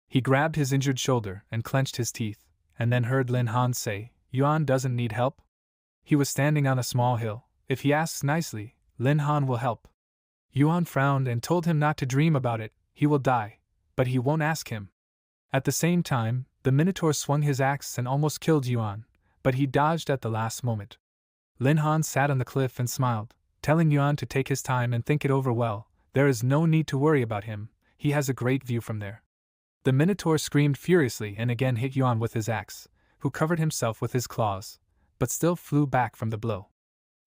He grabbed his injured shoulder and clenched his teeth, and then heard Lin Han say, Yuan doesn't need help? He was standing on a small hill. If he asks nicely, Lin Han will help. Yuan frowned and told him not to dream about it. He will die, but he won't ask him. At the same time, the Minotaur swung his axe and almost killed Yuan, but he dodged at the last moment. Lin Han sat on the cliff and smiled, telling Yuan to take his time and think it over well. There is no need to worry about him, he has a great view from there. The Minotaur screamed furiously and again hit Yuan with his axe, who covered himself with his claws, but still flew back from the blow.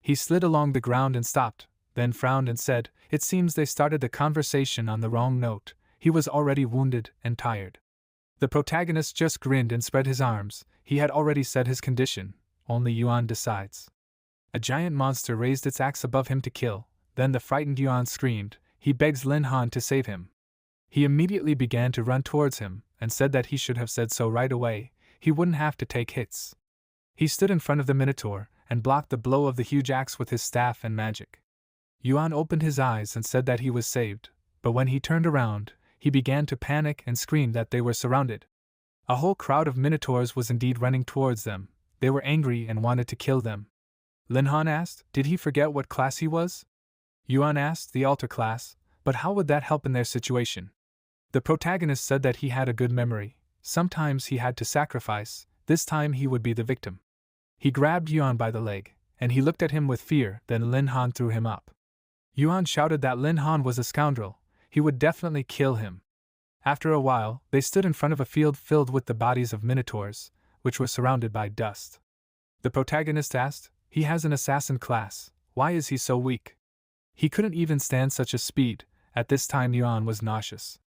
He slid along the ground and stopped, then frowned and said, it seems they started the conversation on the wrong note. He was already wounded and tired. The protagonist just grinned and spread his arms. He had already said his condition, only Yuan decides. A giant monster raised its axe above him to kill, then the frightened Yuan screamed. He begs Lin Han to save him. He immediately began to run towards him, and said that he should have said so right away, he wouldn't have to take hits. He stood in front of the Minotaur, and blocked the blow of the huge axe with his staff and magic. Yuan opened his eyes and said that he was saved, but when he turned around, he began to panic and screamed that they were surrounded. A whole crowd of Minotaurs was indeed running towards them. They were angry and wanted to kill them. Lin Han asked, did he forget what class he was? Yuan asked, the altar class, but how would that help in their situation? The protagonist said that he had a good memory. Sometimes he had to sacrifice, this time he would be the victim. He grabbed Yuan by the leg, and he looked at him with fear, then Lin Han threw him up. Yuan shouted that Lin Han was a scoundrel, he would definitely kill him. After a while, they stood in front of a field filled with the bodies of minotaurs, which were surrounded by dust. The protagonist asked, "He has an assassin class, why is he so weak?" He couldn't even stand such a speed. At this time Yuan was nauseous.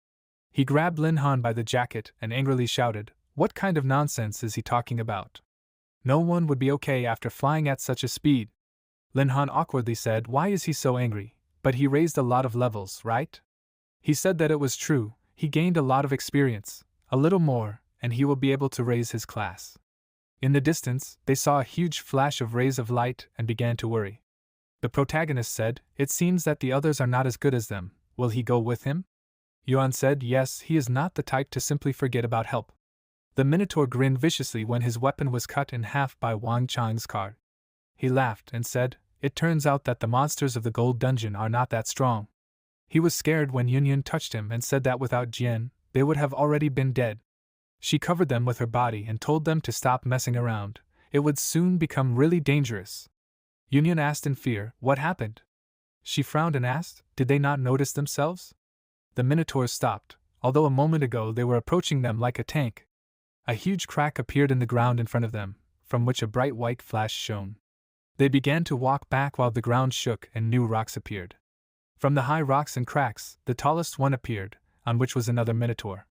He grabbed Lin Han by the jacket and angrily shouted, "What kind of nonsense is he talking about? No one would be okay after flying at such a speed." Lin Han awkwardly said, "Why is he so angry? But he raised a lot of levels, right?" He said that it was true, he gained a lot of experience, a little more, and he will be able to raise his class. In the distance, they saw a huge flash of rays of light and began to worry. The protagonist said, "It seems that the others are not as good as them, will he go with him?" Yuan said, "Yes, he is not the type to simply forget about help." The Minotaur grinned viciously when his weapon was cut in half by Wang Chang's card. He laughed and said, "It turns out that the monsters of the Gold Dungeon are not that strong." He was scared when Yun touched him and said that without Jian, they would have already been dead. She covered them with her body and told them to stop messing around, it would soon become really dangerous. Yun asked in fear, "What happened?" She frowned and asked, "Did they not notice themselves?" The Minotaurs stopped, although a moment ago they were approaching them like a tank. A huge crack appeared in the ground in front of them, from which a bright white flash shone. They began to walk back while the ground shook and new rocks appeared. From the high rocks and cracks, the tallest one appeared, on which was another Minotaur.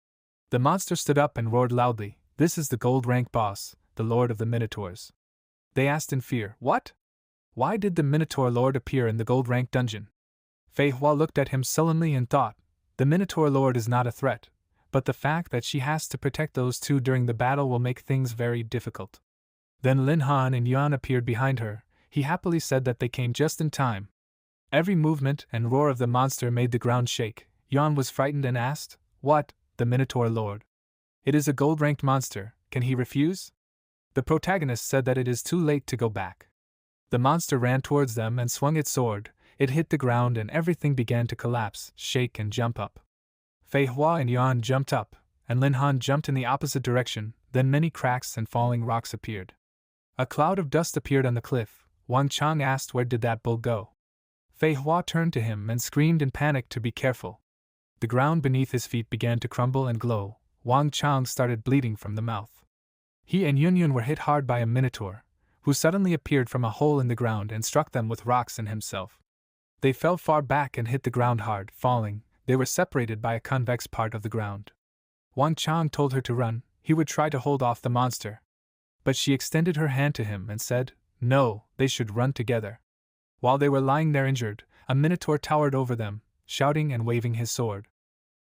The monster stood up and roared loudly, "This is the gold rank boss, the Lord of the Minotaurs." They asked in fear, "What? Why did the Minotaur Lord appear in the gold rank dungeon?" Fei Hua looked at him sullenly and thought, "The Minotaur Lord is not a threat, but the fact that she has to protect those two during the battle will make things very difficult." Then Lin Han and Yuan appeared behind her. He happily said that they came just in time. Every movement and roar of the monster made the ground shake. Yuan was frightened and asked, "What, the Minotaur Lord? It is a gold-ranked monster, can he refuse?" The protagonist said that it is too late to go back. The monster ran towards them and swung its sword, it hit the ground and everything began to collapse, shake and jump up. Fei Hua and Yuan jumped up, and Lin Han jumped in the opposite direction, then many cracks and falling rocks appeared. A cloud of dust appeared on the cliff. Wang Chang asked, "Where did that bull go?" Fei Hua turned to him and screamed in panic to be careful. The ground beneath his feet began to crumble and glow. Wang Chang started bleeding from the mouth. He and Yun were hit hard by a Minotaur, who suddenly appeared from a hole in the ground and struck them with rocks and himself. They fell far back and hit the ground hard, falling. They were separated by a convex part of the ground. Wang Chang told her to run, he would try to hold off the monster. But she extended her hand to him and said, "No, they should run together." While they were lying there injured, a Minotaur towered over them, shouting and waving his sword.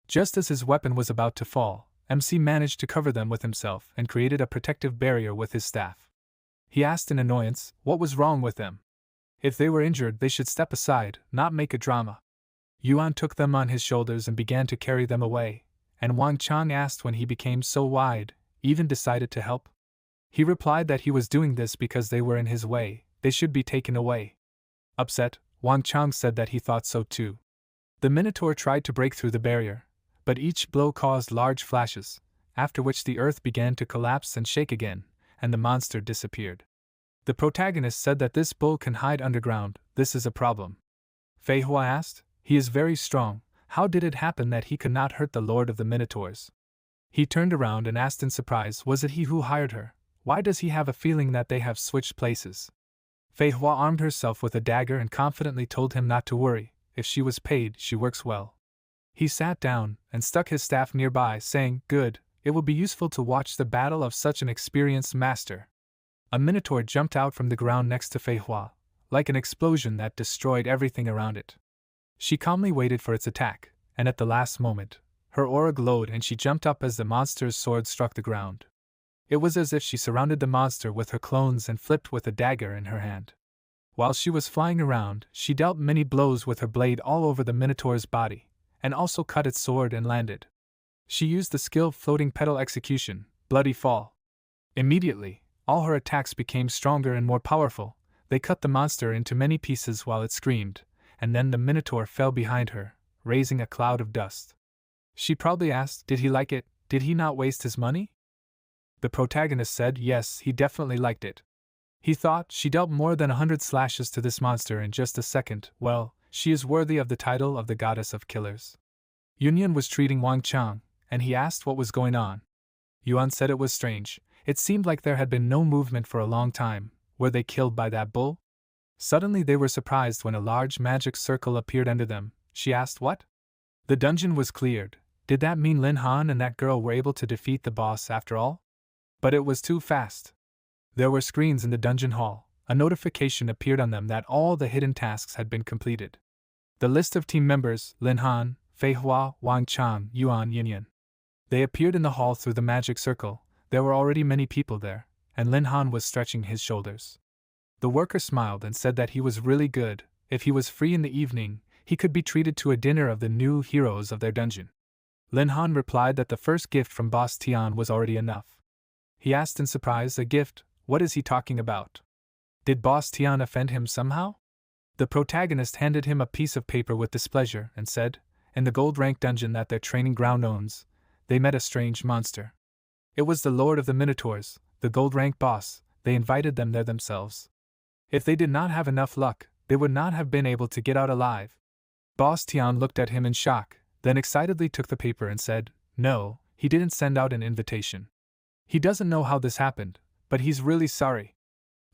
Just as his weapon was about to fall, MC managed to cover them with himself and created a protective barrier with his staff. He asked in annoyance, what was wrong with them? If they were injured, they should step aside, not make a drama. Yuan took them on his shoulders and began to carry them away, and Wang Chang asked when he became so wide, even decided to help. He replied that he was doing this because they were in his way, they should be taken away. Upset, Wang Chang said that he thought so too. The Minotaur tried to break through the barrier, but each blow caused large flashes, after which the earth began to collapse and shake again, and the monster disappeared. The protagonist said that this bull can hide underground, this is a problem. Fei Hua asked, "He is very strong, how did it happen that he could not hurt the Lord of the Minotaurs?" He turned around and asked in surprise, "Was it he who hired her? Why does he have a feeling that they have switched places?" Fei Hua armed herself with a dagger and confidently told him not to worry, if she was paid, she works well. He sat down and stuck his staff nearby, saying, "Good, it will be useful to watch the battle of such an experienced master." A Minotaur jumped out from the ground next to Fei Hua, like an explosion that destroyed everything around it. She calmly waited for its attack, and at the last moment, her aura glowed and she jumped up as the monster's sword struck the ground. It was as if she surrounded the monster with her clones and flipped with a dagger in her hand. While she was flying around, she dealt many blows with her blade all over the Minotaur's body, and also cut its sword and landed. She used the skill Floating Petal Execution, Bloody Fall. Immediately, all her attacks became stronger and more powerful, they cut the monster into many pieces while it screamed, and then the Minotaur fell behind her, raising a cloud of dust. She proudly asked, "Did he like it? Did he not waste his money?" The protagonist said yes, he definitely liked it. He thought she dealt more than 100 slashes to this monster in just a second. Well, she is worthy of the title of the goddess of killers. Yunyan was treating Wang Chang, and he asked what was going on. Yuan said it was strange. It seemed like there had been no movement for a long time. Were they killed by that bull? Suddenly they were surprised when a large magic circle appeared under them. She asked what? The dungeon was cleared. Did that mean Lin Han and that girl were able to defeat the boss after all? But it was too fast. There were screens in the dungeon hall. A notification appeared on them that all the hidden tasks had been completed. The list of team members: Lin Han, Fei Hua, Wang Chang, Yuan, Yinyan. They appeared in the hall through the magic circle. There were already many people there, and Lin Han was stretching his shoulders. The worker smiled and said that he was really good. If he was free in the evening, he could be treated to a dinner of the new heroes of their dungeon. Lin Han replied that the first gift from Boss Tian was already enough. He asked in surprise, a gift? What is he talking about? Did Boss Tian offend him somehow? The protagonist handed him a piece of paper with displeasure and said, in the gold rank dungeon that their training ground owns, they met a strange monster. It was the Lord of the Minotaurs, the gold rank boss. They invited them there themselves. If they did not have enough luck, they would not have been able to get out alive. Boss Tian looked at him in shock, then excitedly took the paper and said, no, he didn't send out an invitation. He doesn't know how this happened, but he's really sorry.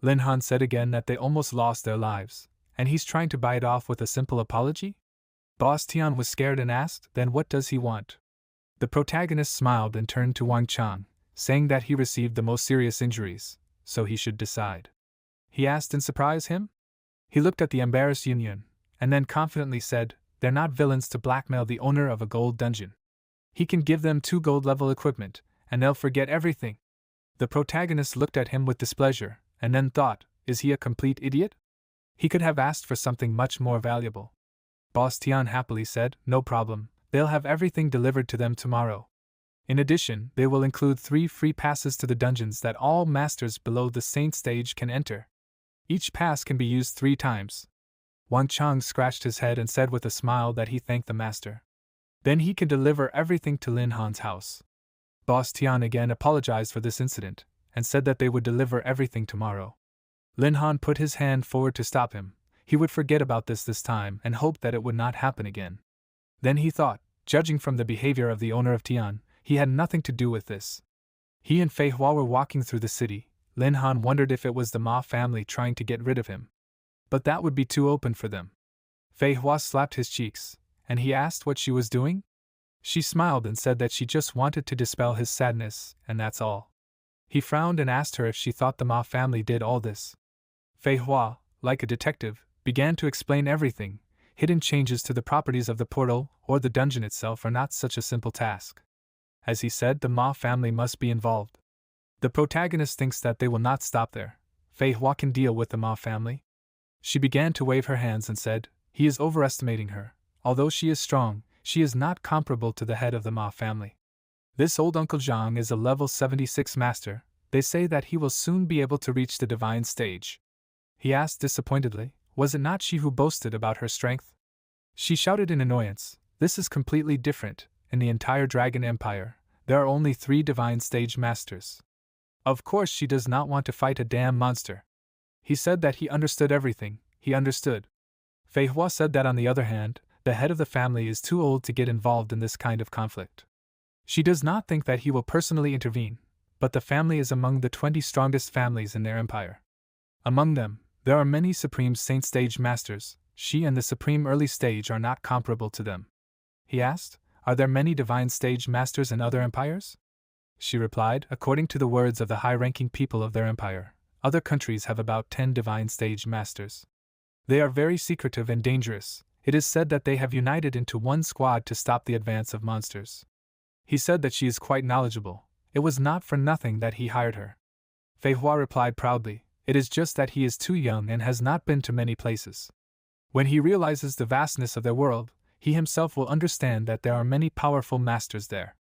Lin Han said again that they almost lost their lives, and he's trying to buy it off with a simple apology? Boss Tian was scared and asked, then what does he want? The protagonist smiled and turned to Wang Chang, saying that he received the most serious injuries, so he should decide. He asked in surprise him? He looked at the embarrassed Yunyan, and then confidently said, they're not villains to blackmail the owner of a gold dungeon. He can give them 2 gold-level equipment, and they'll forget everything. The protagonist looked at him with displeasure, and then thought, is he a complete idiot? He could have asked for something much more valuable. Boss Tian happily said, no problem, they'll have everything delivered to them tomorrow. In addition, they will include 3 free passes to the dungeons that all masters below the Saint stage can enter. Each pass can be used 3 times. Wang Chang scratched his head and said with a smile that he thanked the master. Then he can deliver everything to Lin Han's house. Boss Tian again apologized for this incident, and said that they would deliver everything tomorrow. Lin Han put his hand forward to stop him. He would forget about this time and hoped that it would not happen again. Then he thought, judging from the behavior of the owner of Tian, he had nothing to do with this. He and Fei Hua were walking through the city. Lin Han wondered if it was the Ma family trying to get rid of him. But that would be too open for them. Fei Hua slapped his cheeks, and he asked what she was doing? She smiled and said that she just wanted to dispel his sadness, and that's all. He frowned and asked her if she thought the Ma family did all this. Fei Hua, like a detective, began to explain everything. Hidden changes to the properties of the portal or the dungeon itself are not such a simple task. As he said, the Ma family must be involved. The protagonist thinks that they will not stop there. Fei Hua can deal with the Ma family. She began to wave her hands and said, he is overestimating her. Although she is strong, she is not comparable to the head of the Ma family. This old Uncle Zhang is a level 76 master. They say that he will soon be able to reach the divine stage. He asked disappointedly, was it not she who boasted about her strength? She shouted in annoyance, this is completely different. In the entire Dragon Empire, there are only 3 divine stage masters. Of course she does not want to fight a damn monster. He said that he understood everything. He understood. Fei Hua said that on the other hand, the head of the family is too old to get involved in this kind of conflict. She does not think that he will personally intervene, but the family is among the 20 strongest families in their empire. Among them, there are many Supreme Saint Stage Masters. She and the Supreme Early Stage are not comparable to them. He asked, are there many Divine Stage Masters in other empires? She replied, according to the words of the high-ranking people of their empire, other countries have about 10 Divine Stage Masters. They are very secretive and dangerous. It is said that they have united into one squad to stop the advance of monsters. He said that she is quite knowledgeable. It was not for nothing that he hired her. Fei Hua replied proudly, it is just that he is too young and has not been to many places. When he realizes the vastness of their world, he himself will understand that there are many powerful masters there.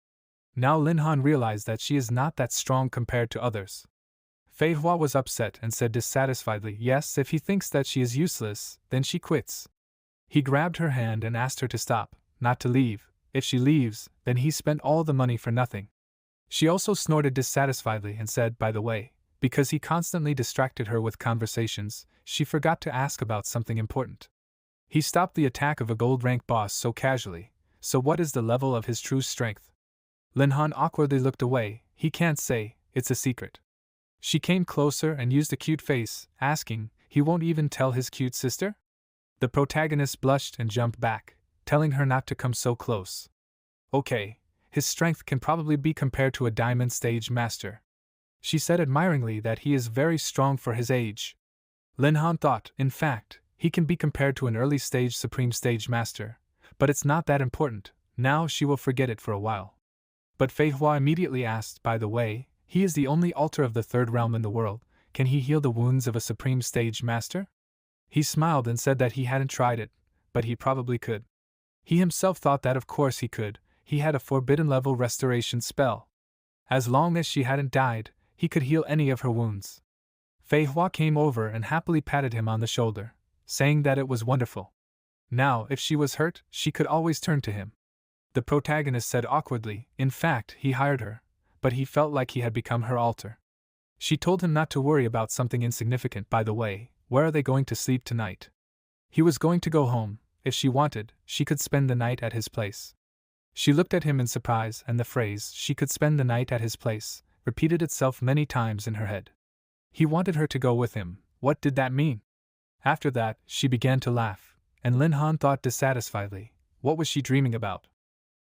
Now Lin Han realized that she is not that strong compared to others. Fei Hua was upset and said dissatisfiedly, yes, if he thinks that she is useless, then she quits. He grabbed her hand and asked her to stop, not to leave. If she leaves, then he spent all the money for nothing. She also snorted dissatisfiedly and said, by the way, because he constantly distracted her with conversations, she forgot to ask about something important. He stopped the attack of a gold-rank boss so casually, so what is the level of his true strength? Lin Han awkwardly looked away. He can't say, it's a secret. She came closer and used a cute face, asking, he won't even tell his cute sister? The protagonist blushed and jumped back, telling her not to come so close. Okay, his strength can probably be compared to a diamond stage master. She said admiringly that he is very strong for his age. Lin Han thought, in fact, he can be compared to an early stage supreme stage master, but it's not that important. Now she will forget it for a while. But Fei Hua immediately asked, by the way, he is the only altar of the third realm in the world, can he heal the wounds of a supreme stage master? He smiled and said that he hadn't tried it, but he probably could. He himself thought that of course he could, he had a forbidden level restoration spell. As long as she hadn't died, he could heal any of her wounds. Fei Hua came over and happily patted him on the shoulder, saying that it was wonderful. Now, if she was hurt, she could always turn to him. The protagonist said awkwardly, in fact, he hired her, but he felt like he had become her altar. She told him not to worry about something insignificant. By the way, where are they going to sleep tonight? He was going to go home. If she wanted, she could spend the night at his place. She looked at him in surprise, and the phrase, she could spend the night at his place, repeated itself many times in her head. He wanted her to go with him. What did that mean? After that, she began to laugh, and Lin Han thought dissatisfiedly, what was she dreaming about?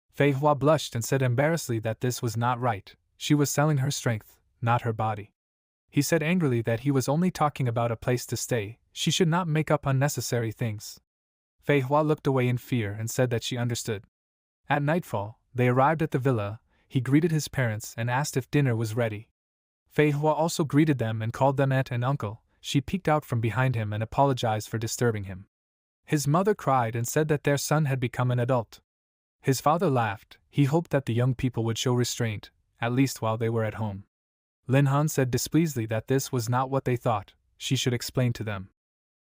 Fei Hua blushed and said embarrassedly that this was not right. She was selling her strength, not her body. He said angrily that he was only talking about a place to stay, she should not make up unnecessary things. Fei Hua looked away in fear and said that she understood. At nightfall, they arrived at the villa. He greeted his parents and asked if dinner was ready. Fei Hua also greeted them and called them aunt and uncle. She peeked out from behind him and apologized for disturbing him. His mother cried and said that their son had become an adult. His father laughed. He hoped that the young people would show restraint, at least while they were at home. Lin Han said displeasedly that this was not what they thought, she should explain to them.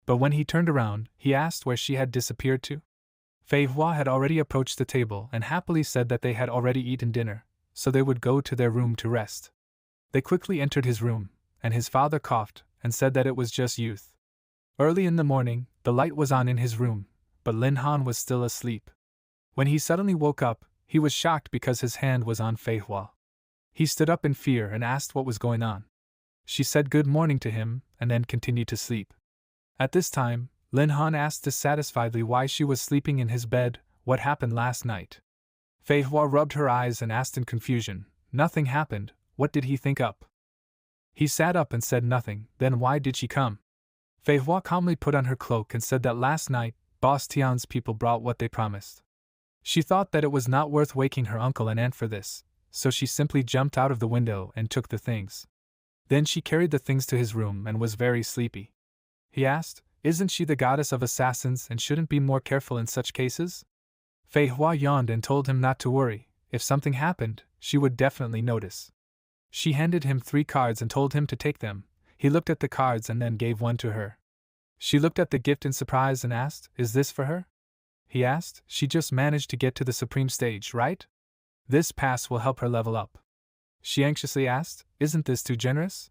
But when he turned around, he asked where she had disappeared to. Fei Hua had already approached the table and happily said that they had already eaten dinner, so they would go to their room to rest. They quickly entered his room, and his father coughed and said that it was just youth. Early in the morning, the light was on in his room, but Lin Han was still asleep. When he suddenly woke up, he was shocked because his hand was on Fei Hua. He stood up in fear and asked what was going on. She said good morning to him and then continued to sleep. At this time, Lin Han asked dissatisfiedly why she was sleeping in his bed, what happened last night. Fei Hua rubbed her eyes and asked in confusion, nothing happened, what did he think up? He sat up and said nothing, then why did she come? Fei Hua calmly put on her cloak and said that last night, Boss Tian's people brought what they promised. She thought that it was not worth waking her uncle and aunt for this, so she simply jumped out of the window and took the things. Then she carried the things to his room and was very sleepy. He asked, isn't she the goddess of assassins and shouldn't be more careful in such cases? Fei Hua yawned and told him not to worry, if something happened, she would definitely notice. She handed him 3 cards and told him to take them. He looked at the cards and then gave one to her. She looked at the gift in surprise and asked, is this for her? He asked, she just managed to get to the supreme stage, right? This pass will help her level up. She anxiously asked, isn't this too generous?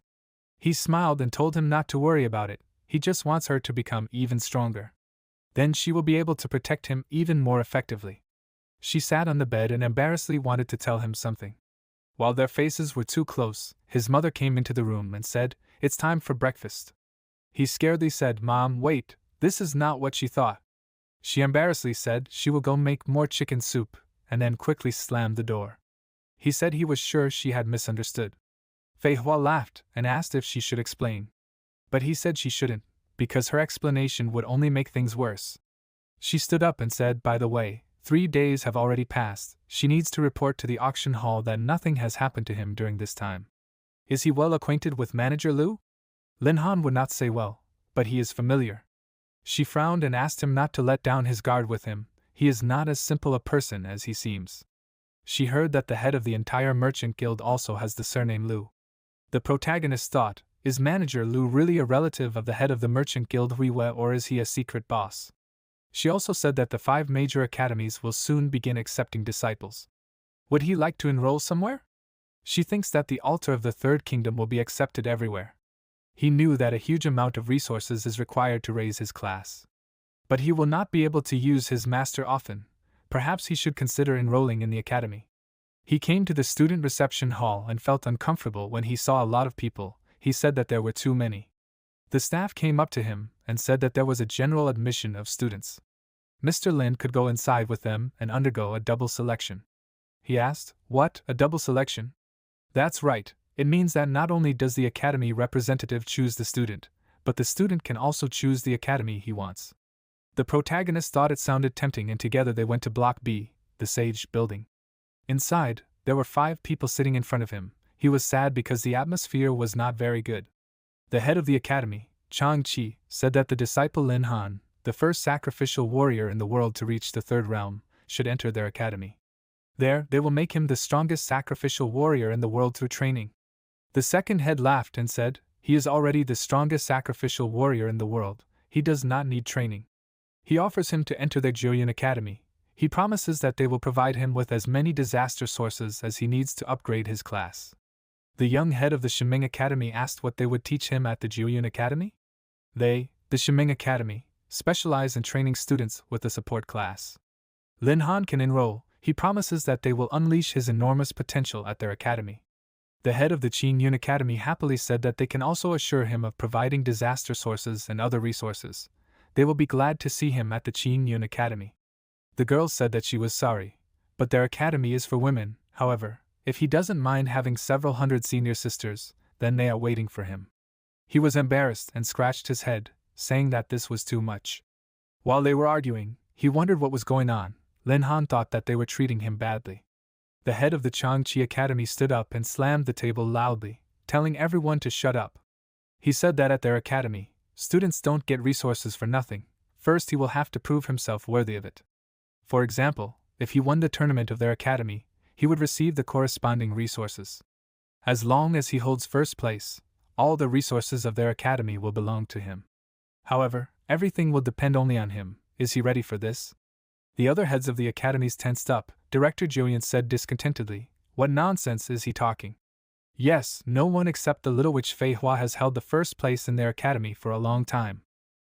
He smiled and told him not to worry about it, he just wants her to become even stronger. Then she will be able to protect him even more effectively. She sat on the bed and embarrassedly wanted to tell him something. While their faces were too close, his mother came into the room and said, it's time for breakfast. He scaredly said, Mom, wait, this is not what she thought. She embarrassedly said she will go make more chicken soup, and then quickly slammed the door. He said he was sure she had misunderstood. Fei Hua laughed and asked if she should explain. But he said she shouldn't, because her explanation would only make things worse. She stood up and said, by the way, 3 days have already passed, she needs to report to the auction hall that nothing has happened to him during this time. Is he well acquainted with Manager Liu? Lin Han would not say well, but he is familiar. She frowned and asked him not to let down his guard with him, he is not as simple a person as he seems. She heard that the head of the entire merchant guild also has the surname Liu. The protagonist thought, is Manager Liu really a relative of the head of the merchant guild Huiwe, or is he a secret boss? She also said that the 5 major academies will soon begin accepting disciples. Would he like to enroll somewhere? She thinks that the altar of the Third Kingdom will be accepted everywhere. He knew that a huge amount of resources is required to raise his class. But he will not be able to use his master often. Perhaps he should consider enrolling in the academy. He came to the student reception hall and felt uncomfortable when he saw a lot of people. He said that there were too many. The staff came up to him and said that there was a general admission of students. Mr. Lin could go inside with them and undergo a double selection. He asked, "What, a double selection?" "That's right. It means that not only does the academy representative choose the student, but the student can also choose the academy he wants." The protagonist thought it sounded tempting, and together they went to Block B, the Sage building. Inside, there were 5 people sitting in front of him. He was sad because the atmosphere was not very good. The head of the academy, Chang Chi, said that the disciple Lin Han, the first sacrificial warrior in the world to reach the 3rd realm, should enter their academy. There, they will make him the strongest sacrificial warrior in the world through training. The second head laughed and said, "He is already the strongest sacrificial warrior in the world. He does not need training." He offers him to enter their Juryun Academy. He promises that they will provide him with as many disaster sources as he needs to upgrade his class. The young head of the Shiming Academy asked what they would teach him at the Juryun Academy. They, the Shiming Academy, specialize in training students with a support class. Lin Han can enroll. He promises that they will unleash his enormous potential at their academy. The head of the Qingyun Academy happily said that they can also assure him of providing disaster sources and other resources. They will be glad to see him at the Qingyun Academy. The girl said that she was sorry, but their academy is for women. However, if he doesn't mind having several hundred senior sisters, then they are waiting for him. He was embarrassed and scratched his head, saying that this was too much. While they were arguing, he wondered what was going on. Lin Han thought that they were treating him badly. The head of the Changchi Academy stood up and slammed the table loudly, telling everyone to shut up. He said that at their academy, students don't get resources for nothing. First, he will have to prove himself worthy of it. For example, if he won the tournament of their academy, he would receive the corresponding resources. As long as he holds first place, all the resources of their academy will belong to him. However, everything will depend only on him. Is he ready for this? The other heads of the academies tensed up. Director Julian said discontentedly, "What nonsense is he talking? Yes, no one except the little witch Fei Hua has held the first place in their academy for a long time.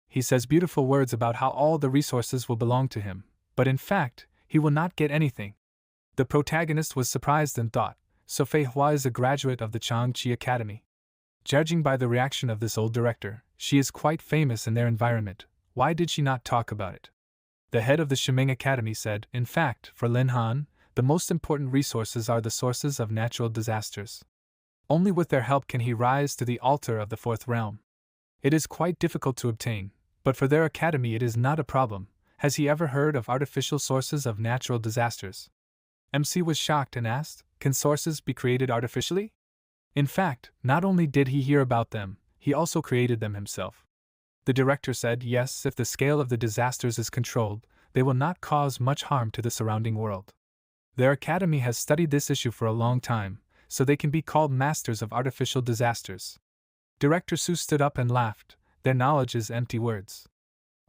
He says beautiful words about how all the resources will belong to him, but in fact, he will not get anything." The protagonist was surprised and thought, so Fei Hua is a graduate of the Changchi Academy. Judging by the reaction of this old director, she is quite famous in their environment. Why did she not talk about it? The head of the Shiming Academy said, "In fact, for Lin Han, the most important resources are the sources of natural disasters. Only with their help can he rise to the altar of the 4th realm. It is quite difficult to obtain, but for their academy it is not a problem. Has he ever heard of artificial sources of natural disasters?" MC was shocked and asked, "Can sources be created artificially?" In fact, not only did he hear about them, he also created them himself. The director said, "Yes, if the scale of the disasters is controlled, they will not cause much harm to the surrounding world. Their academy has studied this issue for a long time, so they can be called masters of artificial disasters." Director Su stood up and laughed. "Their knowledge is empty words.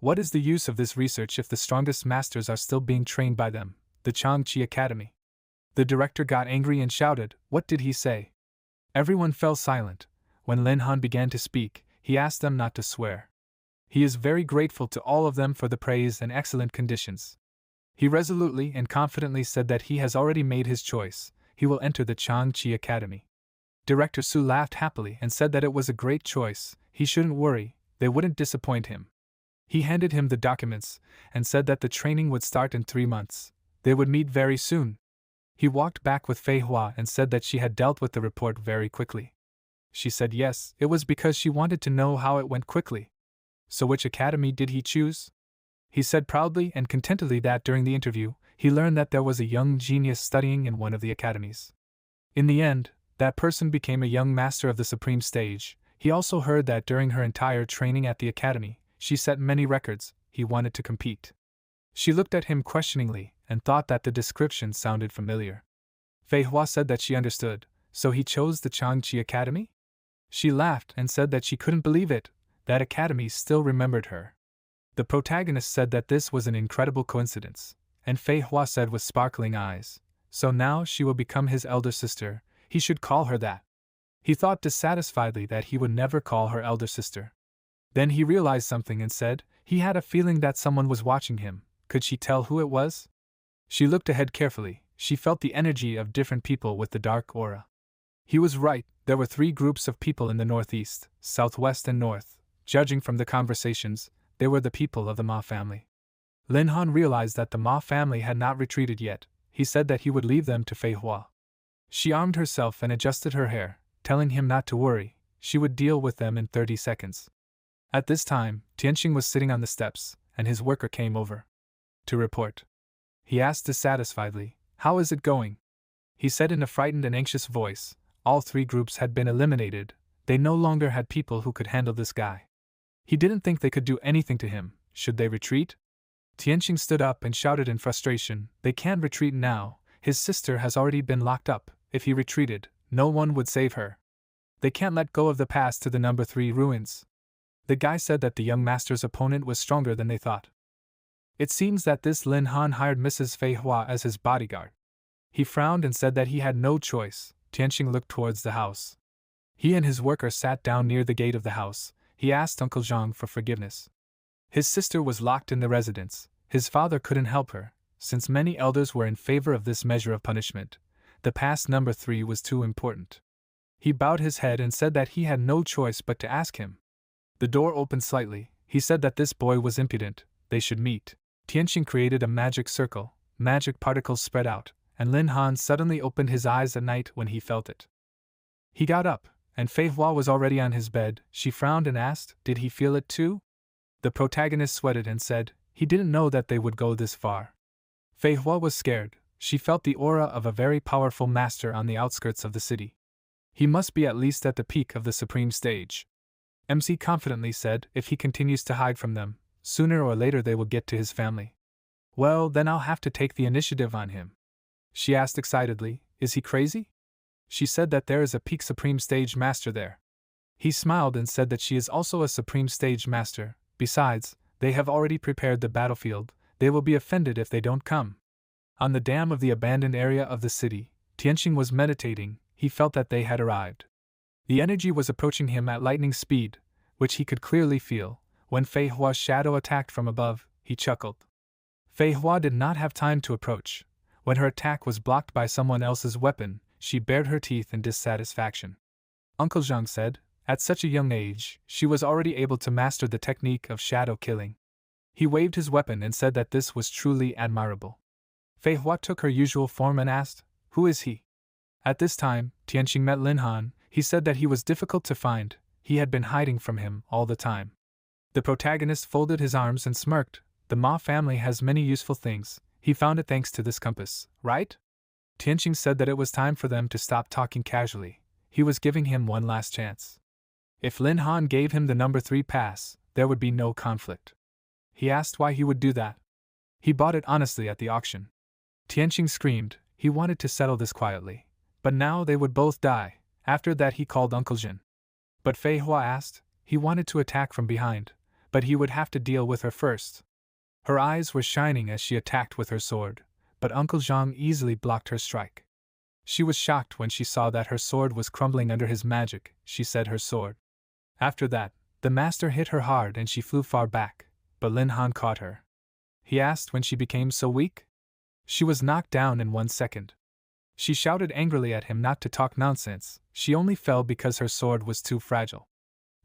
What is the use of this research if the strongest masters are still being trained by them, the Changchi Academy?" The director got angry and shouted, "What did he say?" Everyone fell silent. When Lin Han began to speak, he asked them not to swear. He is very grateful to all of them for the praise and excellent conditions. He resolutely and confidently said that he has already made his choice. He will enter the Changchi Academy. Director Su laughed happily and said that it was a great choice. He shouldn't worry, they wouldn't disappoint him. He handed him the documents and said that the training would start in 3 months. They would meet very soon. He walked back with Fei Hua and said that she had dealt with the report very quickly. She said yes, it was because she wanted to know how it went quickly. So which academy did he choose? He said proudly and contentedly that during the interview, he learned that there was a young genius studying in one of the academies. In the end, that person became a young master of the supreme stage. He also heard that during her entire training at the academy, she set many records. He wanted to compete. She looked at him questioningly and thought that the description sounded familiar. Fei Hua said that she understood, so he chose the Changchi Academy? She laughed and said that she couldn't believe it. That academy still remembered her. The protagonist said that this was an incredible coincidence, and Fei Hua said with sparkling eyes, "So now she will become his elder sister, he should call her that." He thought dissatisfiedly that he would never call her elder sister. Then he realized something and said, He had a feeling that someone was watching him. Could she tell who it was? She looked ahead carefully. She felt the energy of different people with the dark aura. He was right, there were 3 groups of people in the northeast, southwest and north. Judging from the conversations, they were the people of the Ma family. Lin Han realized that the Ma family had not retreated yet. He said that he would leave them to Fei Hua. She armed herself and adjusted her hair, telling him not to worry, she would deal with them in 30 seconds. At this time, Tianxing was sitting on the steps, and his worker came over to report. He asked dissatisfiedly, "How is it going?" He said in a frightened and anxious voice, all 3 groups had been eliminated, they no longer had people who could handle this guy. He didn't think they could do anything to him. Should they retreat? Tianxing stood up and shouted in frustration, "They can't retreat now, his sister has already been locked up, if he retreated, no one would save her. They can't let go of the pass to the number 3 ruins." The guy said that the young master's opponent was stronger than they thought. It seems that this Lin Han hired Mrs. Fei Hua as his bodyguard. He frowned and said that he had no choice. Tianxing looked towards the house. He and his worker sat down near the gate of the house. He asked Uncle Zhang for forgiveness. His sister was locked in the residence. His father couldn't help her, since many elders were in favor of this measure of punishment. The pass number 3 was too important. He bowed his head and said that he had no choice but to ask him. The door opened slightly. He said that this boy was impudent, they should meet. Tianxing created a magic circle, magic particles spread out, and Lin Han suddenly opened his eyes at night when he felt it. He got up, and Fei Hua was already on his bed. She frowned and asked, did he feel it too? The protagonist sweated and said, he didn't know that they would go this far. Fei Hua was scared. She felt the aura of a very powerful master on the outskirts of the city. He must be at least at the peak of the supreme stage. MC confidently said, if he continues to hide from them, sooner or later they will get to his family. Well, then I'll have to take the initiative on him. She asked excitedly, is he crazy? She said that there is a peak supreme stage master there. He smiled and said that she is also a supreme stage master. Besides, they have already prepared the battlefield. They will be offended if they don't come. On the dam of the abandoned area of the city, Tianxing was meditating. He felt that they had arrived. The energy was approaching him at lightning speed, which he could clearly feel. When Fei Hua's shadow attacked from above, he chuckled. Fei Hua did not have time to approach. When her attack was blocked by someone else's weapon, she bared her teeth in dissatisfaction. Uncle Zhang said, at such a young age, she was already able to master the technique of shadow killing. He waved his weapon and said that this was truly admirable. Fei Hua took her usual form and asked, who is he? At this time, Tianxing met Lin Han. He said that he was difficult to find. He had been hiding from him all the time. The protagonist folded his arms and smirked. The Ma family has many useful things. He found it thanks to this compass, right? Tianxing said that it was time for them to stop talking casually. He was giving him one last chance. If Lin Han gave him the number 3 pass, there would be no conflict. He asked why he would do that. He bought it honestly at the auction. Tianxing screamed. He wanted to settle this quietly. But now they would both die. After that he called Uncle Jin. But Fei Hua asked. He wanted to attack from behind, but he would have to deal with her first. Her eyes were shining as she attacked with her sword, but Uncle Zhang easily blocked her strike. She was shocked when she saw that her sword was crumbling under his magic. She said her sword. After that, the master hit her hard and she flew far back, but Lin Han caught her. He asked when she became so weak. She was knocked down in 1 second. She shouted angrily at him not to talk nonsense. She only fell because her sword was too fragile.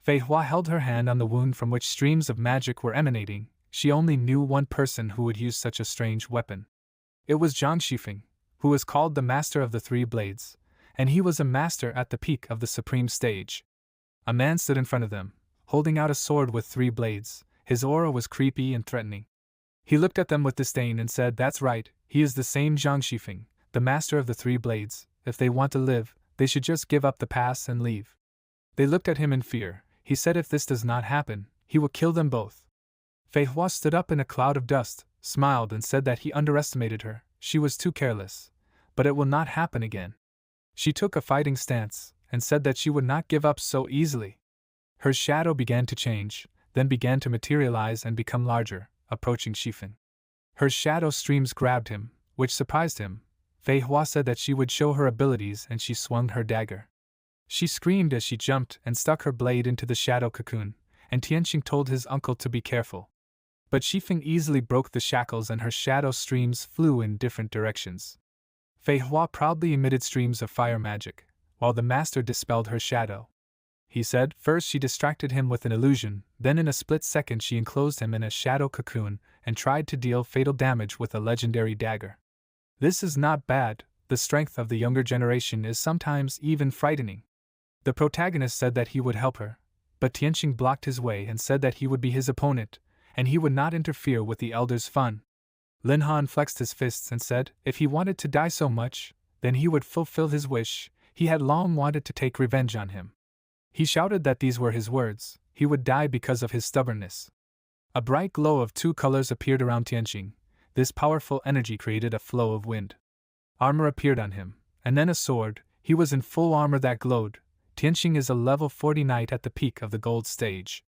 Fei Hua held her hand on the wound from which streams of magic were emanating. She only knew one person who would use such a strange weapon. It was Zhang Shifeng, who was called the Master of the 3 Blades, and he was a master at the peak of the supreme stage. A man stood in front of them, holding out a sword with 3 blades. His aura was creepy and threatening. He looked at them with disdain and said, that's right, he is the same Zhang Shifeng, the Master of the 3 Blades. If they want to live, they should just give up the pass and leave. They looked at him in fear. He said if this does not happen, he will kill them both. Fei Hua stood up in a cloud of dust, smiled and said that he underestimated her. She was too careless. But it will not happen again. She took a fighting stance, and said that she would not give up so easily. Her shadow began to change, then began to materialize and become larger, approaching Shifeng. Her shadow streams grabbed him, which surprised him. Fei Hua said that she would show her abilities and she swung her dagger. She screamed as she jumped and stuck her blade into the shadow cocoon, and Tianxing told his uncle to be careful. But Shifeng easily broke the shackles and her shadow streams flew in different directions. Fei Hua proudly emitted streams of fire magic, while the master dispelled her shadow. He said, first she distracted him with an illusion, then in a split second she enclosed him in a shadow cocoon and tried to deal fatal damage with a legendary dagger. This is not bad, the strength of the younger generation is sometimes even frightening. The protagonist said that he would help her, but Tianqing blocked his way and said that he would be his opponent, and he would not interfere with the elder's fun. Lin Han flexed his fists and said, if he wanted to die so much, then he would fulfill his wish, he had long wanted to take revenge on him. He shouted that these were his words, he would die because of his stubbornness. A bright glow of 2 colors appeared around Tianqing. This powerful energy created a flow of wind. Armor appeared on him, and then a sword. He was in full armor that glowed. Tianqing is a level 40 knight at the peak of the gold stage.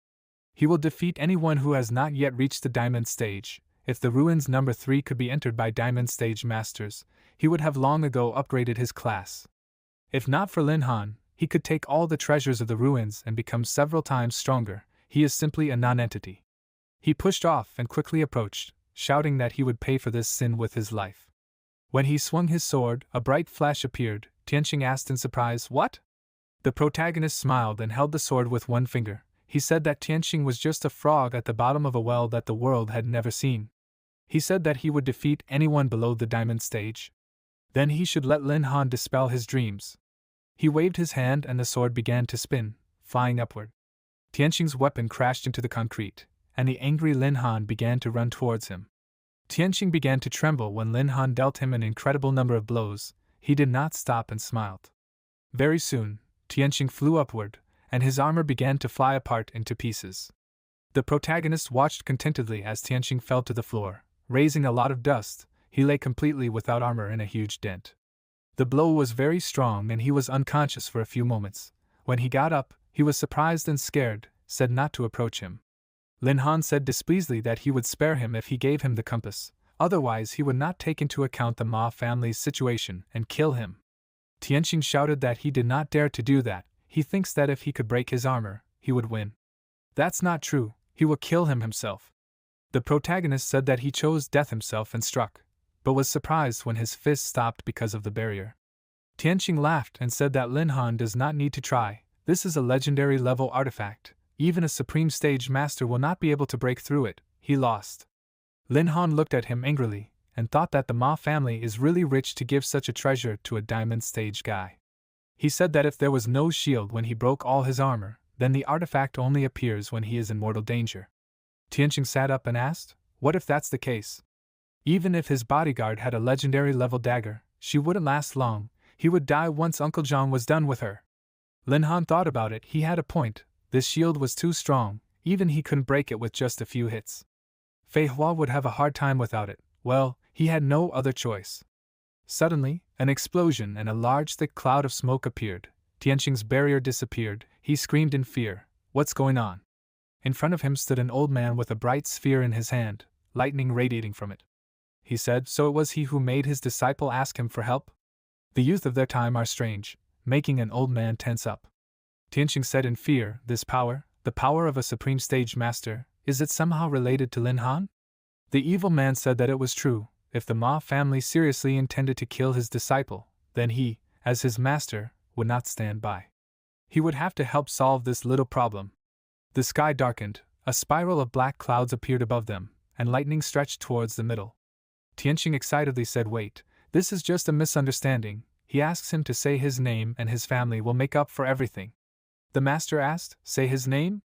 He will defeat anyone who has not yet reached the diamond stage. If the ruins number 3 could be entered by diamond stage masters, he would have long ago upgraded his class. If not for Lin Han, he could take all the treasures of the ruins and become several times stronger. He is simply a non-entity. He pushed off and quickly approached, shouting that he would pay for this sin with his life. When he swung his sword, a bright flash appeared. Tianqing asked in surprise, "What?" The protagonist smiled and held the sword with one finger. He said that Tianqing was just a frog at the bottom of a well that the world had never seen. He said that he would defeat anyone below the diamond stage. Then he should let Lin Han dispel his dreams. He waved his hand and the sword began to spin, flying upward. Tianqing's weapon crashed into the concrete, and the angry Lin Han began to run towards him. Tianqing began to tremble when Lin Han dealt him an incredible number of blows. He did not stop and smiled. Very soon, Tianqing flew upward, and his armor began to fly apart into pieces. The protagonist watched contentedly as Tianqing fell to the floor, raising a lot of dust. He lay completely without armor and a huge dent. The blow was very strong and he was unconscious for a few moments. When he got up, he was surprised and scared, said not to approach him. Lin Han said displeasedly that he would spare him if he gave him the compass, otherwise he would not take into account the Ma family's situation and kill him. Tianqing shouted that he did not dare to do that. He thinks that if he could break his armor, he would win. That's not true, he will kill him himself. The protagonist said that he chose death himself and struck, but was surprised when his fist stopped because of the barrier. Tianqing laughed and said that Lin Han does not need to try. This is a legendary level artifact. Even a supreme stage master will not be able to break through it. He lost. Lin Han looked at him angrily and thought that the Ma family is really rich to give such a treasure to a diamond stage guy. He said that if there was no shield when he broke all his armor, then the artifact only appears when he is in mortal danger. Tianqing sat up and asked, what if that's the case? Even if his bodyguard had a legendary level dagger, she wouldn't last long. He would die once Uncle John was done with her. Lin Han thought about it. He had a point. This shield was too strong, even he couldn't break it with just a few hits. Fei Hua would have a hard time without it. Well, he had no other choice. Suddenly, an explosion and a large thick cloud of smoke appeared. Tianqing's barrier disappeared. He screamed in fear. What's going on? In front of him stood an old man with a bright sphere in his hand, lightning radiating from it. He said, so it was he who made his disciple ask him for help? The youth of their time are strange, making an old man tense up. Tianqing said in fear, this power, the power of a supreme stage master, is it somehow related to Lin Han? The evil man said that it was true. If the Ma family seriously intended to kill his disciple, then he, as his master, would not stand by. He would have to help solve this little problem. The sky darkened, a spiral of black clouds appeared above them, and lightning stretched towards the middle. Tianqing excitedly said, wait, this is just a misunderstanding. He asks him to say his name and his family will make up for everything. The master asked, say his name?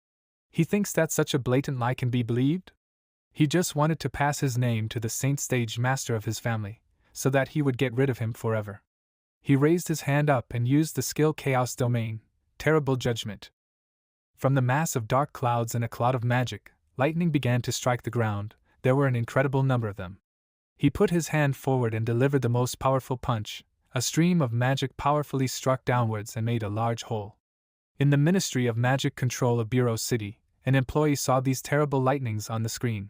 He thinks that such a blatant lie can be believed? He just wanted to pass his name to the saint stage master of his family, so that he would get rid of him forever. He raised his hand up and used the skill Chaos Domain, Terrible Judgment. From the mass of dark clouds and a cloud of magic, lightning began to strike the ground. There were an incredible number of them. He put his hand forward and delivered the most powerful punch. A stream of magic powerfully struck downwards and made a large hole. In the Ministry of Magic Control of Bureau City, an employee saw these terrible lightnings on the screen.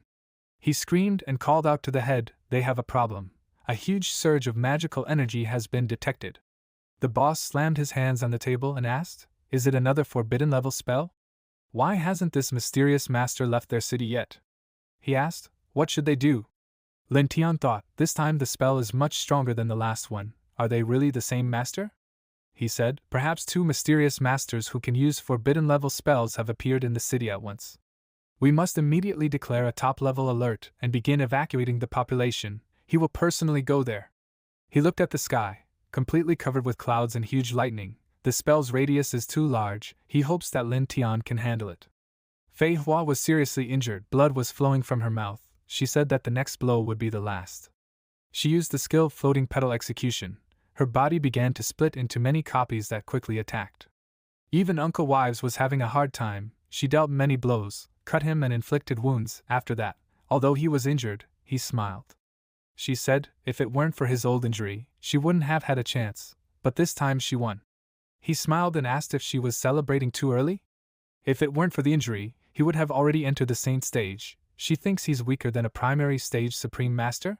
He screamed and called out to the head, they have a problem. A huge surge of magical energy has been detected. The boss slammed his hands on the table and asked, is it another forbidden level spell? Why hasn't this mysterious master left their city yet? he asked. What should they do? Lin Tian thought, this time the spell is much stronger than the last one. Are they really the same master? He said, perhaps two mysterious masters who can use forbidden level spells have appeared in the city at once. We must immediately declare a top-level alert and begin evacuating the population. He will personally go there. He looked at the sky, completely covered with clouds and huge lightning. The spell's radius is too large. He hopes that Lin Tian can handle it. Fei Hua was seriously injured. Blood was flowing from her mouth. She said that the next blow would be the last. She used the skill Floating Petal Execution. Her body began to split into many copies that quickly attacked. Even Uncle Wives was having a hard time. She dealt many blows, cut him and inflicted wounds. After that, although he was injured, he smiled. She said, if it weren't for his old injury, she wouldn't have had a chance, but this time she won. He smiled and asked if she was celebrating too early? If it weren't for the injury, he would have already entered the Saint stage. She thinks he's weaker than a primary stage Supreme Master?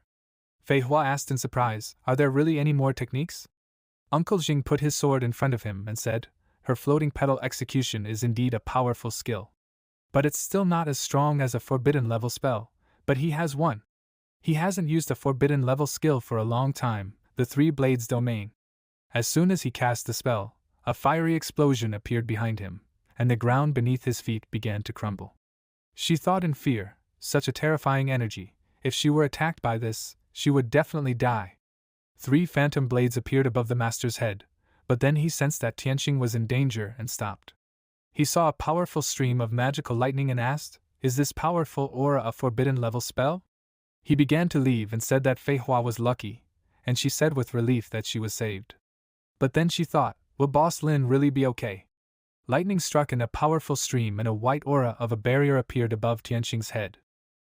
Fei Hua asked in surprise, are there really any more techniques? Uncle Jing put his sword in front of him and said, her Floating Petal Execution is indeed a powerful skill. But it's still not as strong as a forbidden level spell, but he has one. He hasn't used a forbidden level skill for a long time, the Three Blades Domain. As soon as he cast the spell, a fiery explosion appeared behind him, and the ground beneath his feet began to crumble. She thought in fear, such a terrifying energy, if she were attacked by this, she would definitely die. 3 phantom blades appeared above the master's head, but then he sensed that Tianqing was in danger and stopped. He saw a powerful stream of magical lightning and asked, is this powerful aura a forbidden level spell? He began to leave and said that Fei Hua was lucky, and she said with relief that she was saved. But then she thought, will Boss Lin really be okay? Lightning struck in a powerful stream and a white aura of a barrier appeared above Tianqing's head.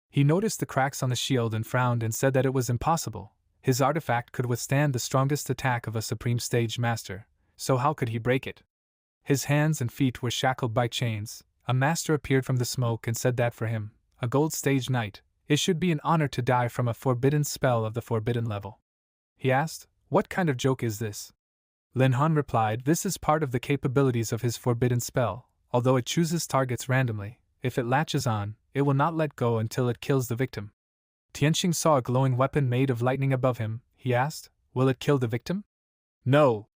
He noticed the cracks on the shield and frowned and said that it was impossible. His artifact could withstand the strongest attack of a Supreme Stage Master, so how could he break it? His hands and feet were shackled by chains. A master appeared from the smoke and said that for him, a Gold Stage Knight, it should be an honor to die from a forbidden spell of the forbidden level. He asked, what kind of joke is this? Lin Han replied, this is part of the capabilities of his forbidden spell. Although it chooses targets randomly, if it latches on, it will not let go until it kills the victim. Tianqing saw a glowing weapon made of lightning above him. He asked, will it kill the victim? No.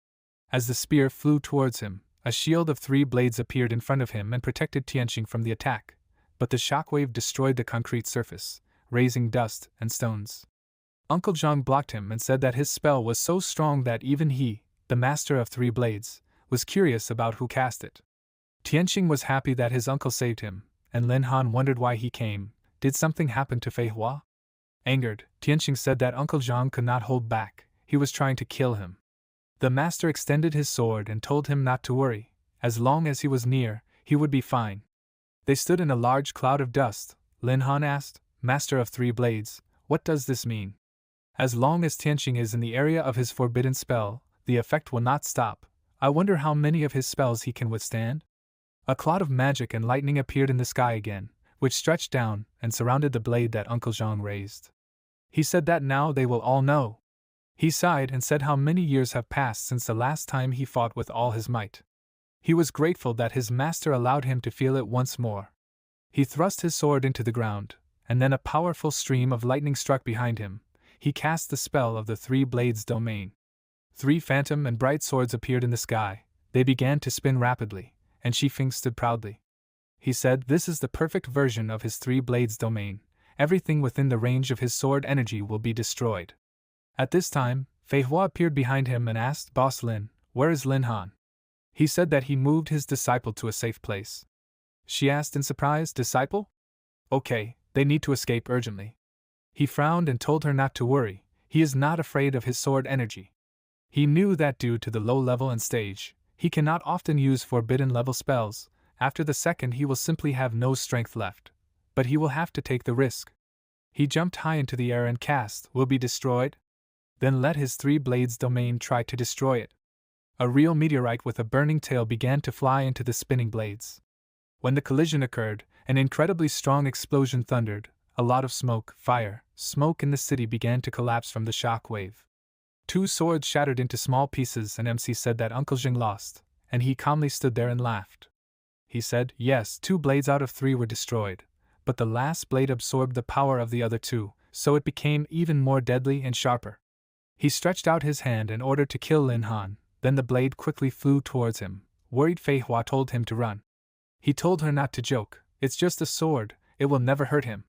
As the spear flew towards him, a shield of 3 blades appeared in front of him and protected Tianqing from the attack, but the shockwave destroyed the concrete surface, raising dust and stones. Uncle Zhang blocked him and said that his spell was so strong that even he, the master of 3 blades, was curious about who cast it. Tianqing was happy that his uncle saved him, and Lin Han wondered why he came. Did something happen to Fei Hua? Angered, Tianqing said that Uncle Zhang could not hold back. He was trying to kill him. The master extended his sword and told him not to worry. As long as he was near, he would be fine. They stood in a large cloud of dust. Lin Han asked, Master of 3 blades, what does this mean? As long as Tianqing is in the area of his forbidden spell, the effect will not stop. I wonder how many of his spells he can withstand? A cloud of magic and lightning appeared in the sky again, which stretched down and surrounded the blade that Uncle Zhang raised. He said that now they will all know. He sighed and said how many years have passed since the last time he fought with all his might. He was grateful that his master allowed him to feel it once more. He thrust his sword into the ground, and then a powerful stream of lightning struck behind him. He cast the spell of the 3 blades domain. 3 phantom and bright swords appeared in the sky. They began to spin rapidly, and Shifeng stood proudly. He said, this is the perfect version of his 3 blades domain. Everything within the range of his sword energy will be destroyed. At this time, Fei Hua appeared behind him and asked, Boss Lin, where is Lin Han? He said that he moved his disciple to a safe place. She asked in surprise, disciple? Okay, they need to escape urgently. He frowned and told her not to worry. He is not afraid of his sword energy. He knew that due to the low level and stage, he cannot often use forbidden level spells. After the second he will simply have no strength left. But he will have to take the risk. He jumped high into the air and cast, will be destroyed? Then let his 3 blades domain try to destroy it. A real meteorite with a burning tail began to fly into the spinning blades. When the collision occurred, an incredibly strong explosion thundered. A lot of smoke in the city began to collapse from the shock wave. 2 swords shattered into small pieces and MC said that Uncle Jing lost, and he calmly stood there and laughed. He said, yes, 2 blades out of 3 were destroyed, but the last blade absorbed the power of the other two, so it became even more deadly and sharper. He stretched out his hand in order to kill Lin Han, then the blade quickly flew towards him. Worried Fei Hua told him to run. He told her not to joke, it's just a sword, it will never hurt him.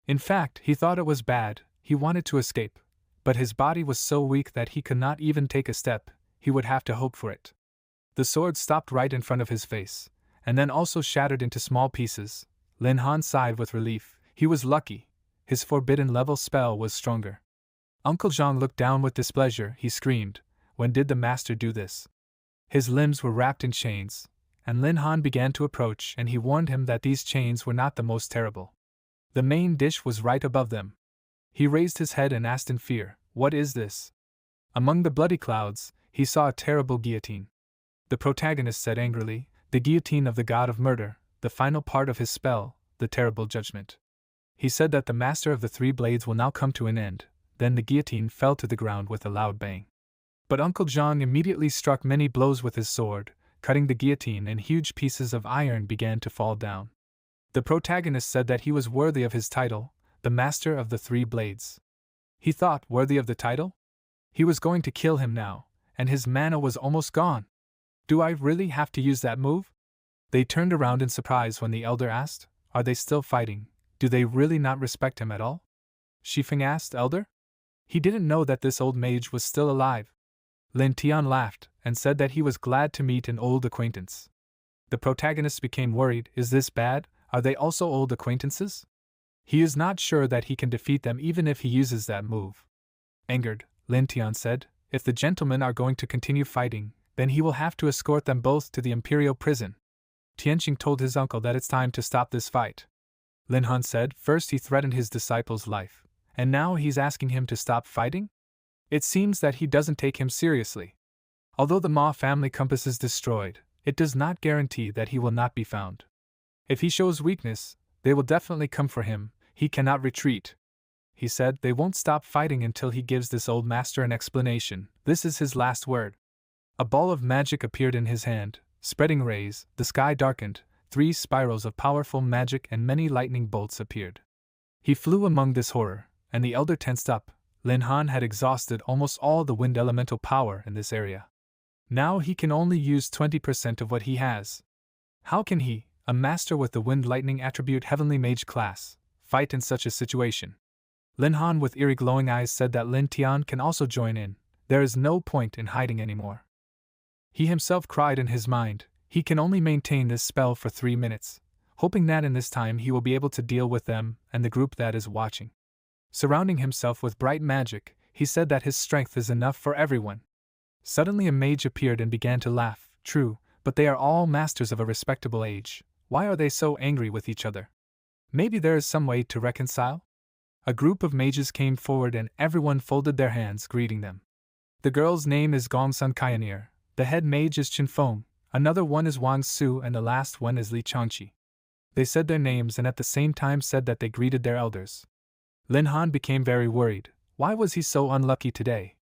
In fact, he thought it was bad, he wanted to escape, but his body was so weak that he could not even take a step, he would have to hope for it. The sword stopped right in front of his face, and then also shattered into small pieces. Lin Han sighed with relief, he was lucky, his forbidden level spell was stronger. Uncle Zhang looked down with displeasure, he screamed, when did the master do this? His limbs were wrapped in chains, and Lin Han began to approach and he warned him that these chains were not the most terrible. The main dish was right above them. He raised his head and asked in fear, what is this? Among the bloody clouds, he saw a terrible guillotine. The protagonist said angrily, the guillotine of the god of murder, the final part of his spell, the terrible judgment. He said that the master of the three blades will now come to an end, then the guillotine fell to the ground with a loud bang. But Uncle Zhang immediately struck many blows with his sword, cutting the guillotine and huge pieces of iron began to fall down. The protagonist said that he was worthy of his title, the master of the three blades. He thought, worthy of the title? He was going to kill him now, and his mana was almost gone. Do I really have to use that move? They turned around in surprise when the elder asked, are they still fighting? Do they really not respect him at all? Shifeng asked, elder? He didn't know that this old mage was still alive. Lin Tian laughed and said that he was glad to meet an old acquaintance. The protagonist became worried, is this bad? Are they also old acquaintances? He is not sure that he can defeat them even if he uses that move. Angered, Lin Tian said, if the gentlemen are going to continue fighting, then he will have to escort them both to the imperial prison. Tianqing told his uncle that it's time to stop this fight. Lin Han said, first he threatened his disciple's life, and now he's asking him to stop fighting? It seems that he doesn't take him seriously. Although the Ma family compass is destroyed, it does not guarantee that he will not be found. If he shows weakness, they will definitely come for him, he cannot retreat. He said they won't stop fighting until he gives this old master an explanation, this is his last word. A ball of magic appeared in his hand, spreading rays, the sky darkened, 3 spirals of powerful magic and many lightning bolts appeared. He flew among this horror, and the elder tensed up. Lin Han had exhausted almost all the wind elemental power in this area. Now he can only use 20% of what he has. How can he, a master with the wind lightning attribute heavenly mage class, fight in such a situation? Lin Han with eerie glowing eyes said that Lin Tian can also join in, there is no point in hiding anymore. He himself cried in his mind, he can only maintain this spell for 3 minutes, hoping that in this time he will be able to deal with them and the group that is watching. Surrounding himself with bright magic, he said that his strength is enough for everyone. Suddenly a mage appeared and began to laugh, true, but they are all masters of a respectable age, why are they so angry with each other? Maybe there is some way to reconcile? A group of mages came forward and everyone folded their hands greeting them. The girl's name is Gongsun Pioneer, the head mage is Chen Feng, another one is Wang Su and the last one is Li Changqi. They said their names and at the same time said that they greeted their elders. Lin Han became very worried, why was he so unlucky today?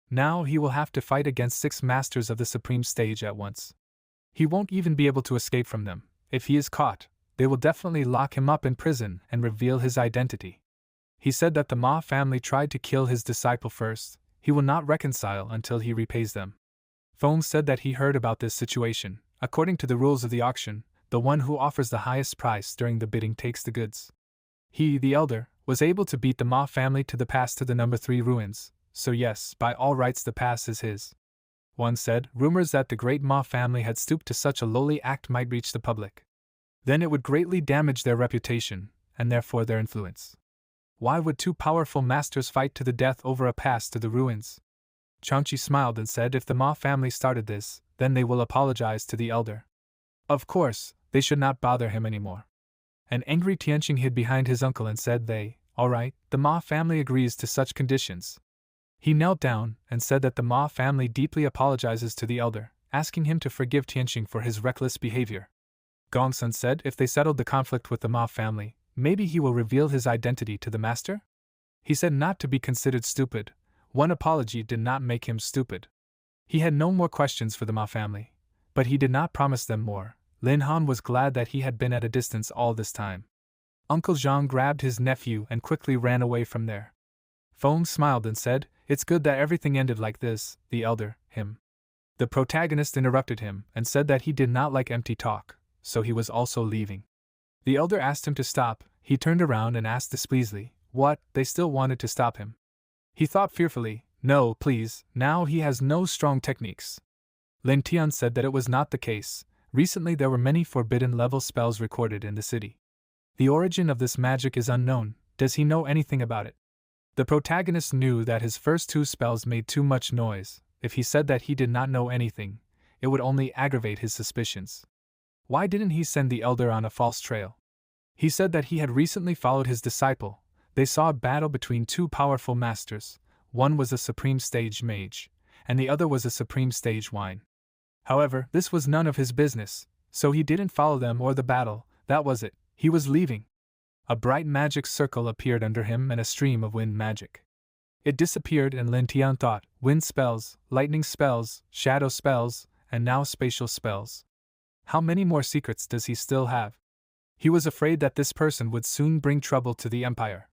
Now he will have to fight against 6 masters of the supreme stage at once. He won't even be able to escape from them. If he is caught, they will definitely lock him up in prison and reveal his identity. He said that the Ma family tried to kill his disciple first, he will not reconcile until he repays them. Feng said that he heard about this situation. According to the rules of the auction, the one who offers the highest price during the bidding takes the goods. He, the elder, was able to beat the Ma family to the pass to the number 3 ruins, so yes, by all rights the pass is his. One said, rumors that the great Ma family had stooped to such a lowly act might reach the public. Then it would greatly damage their reputation, and therefore their influence. Why would 2 powerful masters fight to the death over a pass to the ruins? Changqi smiled and said if the Ma family started this, then they will apologize to the elder. Of course, they should not bother him anymore. An angry Tianqing hid behind his uncle and said alright, the Ma family agrees to such conditions. He knelt down and said that the Ma family deeply apologizes to the elder, asking him to forgive Tianqing for his reckless behavior. Gongsun said if they settled the conflict with the Ma family, maybe he will reveal his identity to the master? He said not to be considered stupid, one apology did not make him stupid. He had no more questions for the Ma family, but he did not promise them more. Lin Han was glad that he had been at a distance all this time. Uncle Zhang grabbed his nephew and quickly ran away from there. Feng smiled and said, "It's good that everything ended like this," the elder, him. The protagonist interrupted him and said that he did not like empty talk, so he was also leaving. The elder asked him to stop. He turned around and asked displeasingly, "What?" They still wanted to stop him. He thought fearfully, "No, please, now he has no strong techniques." Lin Tian said that it was not the case. Recently there were many forbidden level spells recorded in the city. The origin of this magic is unknown. Does he know anything about it? The protagonist knew that his first 2 spells made too much noise. If he said that he did not know anything, it would only aggravate his suspicions. Why didn't he send the elder on a false trail? He said that he had recently followed his disciple. They saw a battle between 2 powerful masters. One was a supreme stage mage, and the other was a supreme stage wine. However, this was none of his business, so he didn't follow them or the battle. That was it. He was leaving. A bright magic circle appeared under him and a stream of wind magic. It disappeared and Lin Tian thought, wind spells, lightning spells, shadow spells, and now spatial spells. How many more secrets does he still have? He was afraid that this person would soon bring trouble to the empire.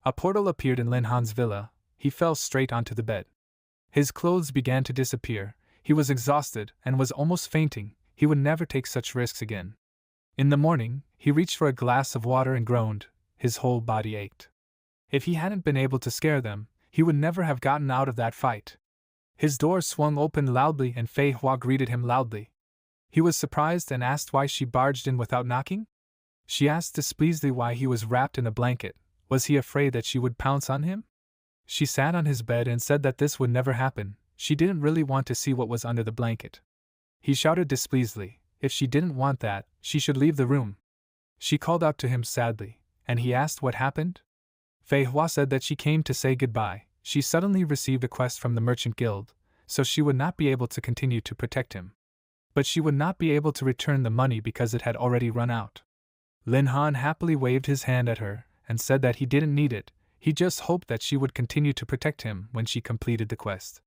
A portal appeared in Lin Han's villa. He fell straight onto the bed. His clothes began to disappear. He was exhausted and was almost fainting. He would never take such risks again. In the morning, he reached for a glass of water and groaned. His whole body ached. If he hadn't been able to scare them, he would never have gotten out of that fight. His door swung open loudly and Fei Hua greeted him loudly. He was surprised and asked why she barged in without knocking. She asked displeasedly why he was wrapped in a blanket. Was he afraid that she would pounce on him? She sat on his bed and said that this would never happen. She didn't really want to see what was under the blanket. He shouted displeasedly. If she didn't want that, she should leave the room. She called out to him sadly, and he asked what happened. Fei Hua said that she came to say goodbye. She suddenly received a quest from the Merchant Guild, so she would not be able to continue to protect him. But she would not be able to return the money because it had already run out. Lin Han happily waved his hand at her and said that he didn't need it. He just hoped that she would continue to protect him when she completed the quest.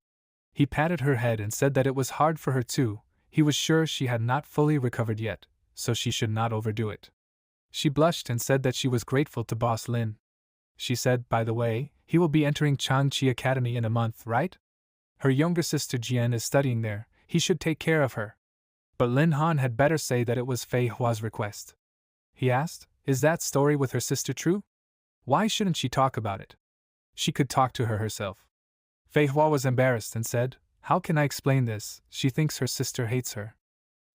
He patted her head and said that it was hard for her too. He was sure she had not fully recovered yet, so she should not overdo it. She blushed and said that she was grateful to Boss Lin. She said, "By the way, he will be entering Changchi Academy in a month, right? Her younger sister Jian is studying there. He should take care of her." But Lin Han had better say that it was Fei Hua's request. He asked, "Is that story with her sister true? Why shouldn't she talk about it? She could talk to her herself." Fei Hua was embarrassed and said, "How can I explain this? She thinks her sister hates her."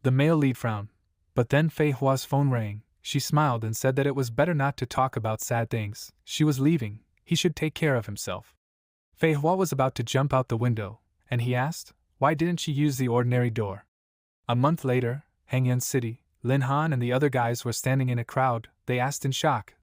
The male lead frowned. But then Fei Hua's phone rang. She smiled and said that it was better not to talk about sad things. She was leaving. He should take care of himself. Fei Hua was about to jump out the window, and he asked, why didn't she use the ordinary door? A month later, Hangyan City, Lin Han and the other guys were standing in a crowd. They asked in shock,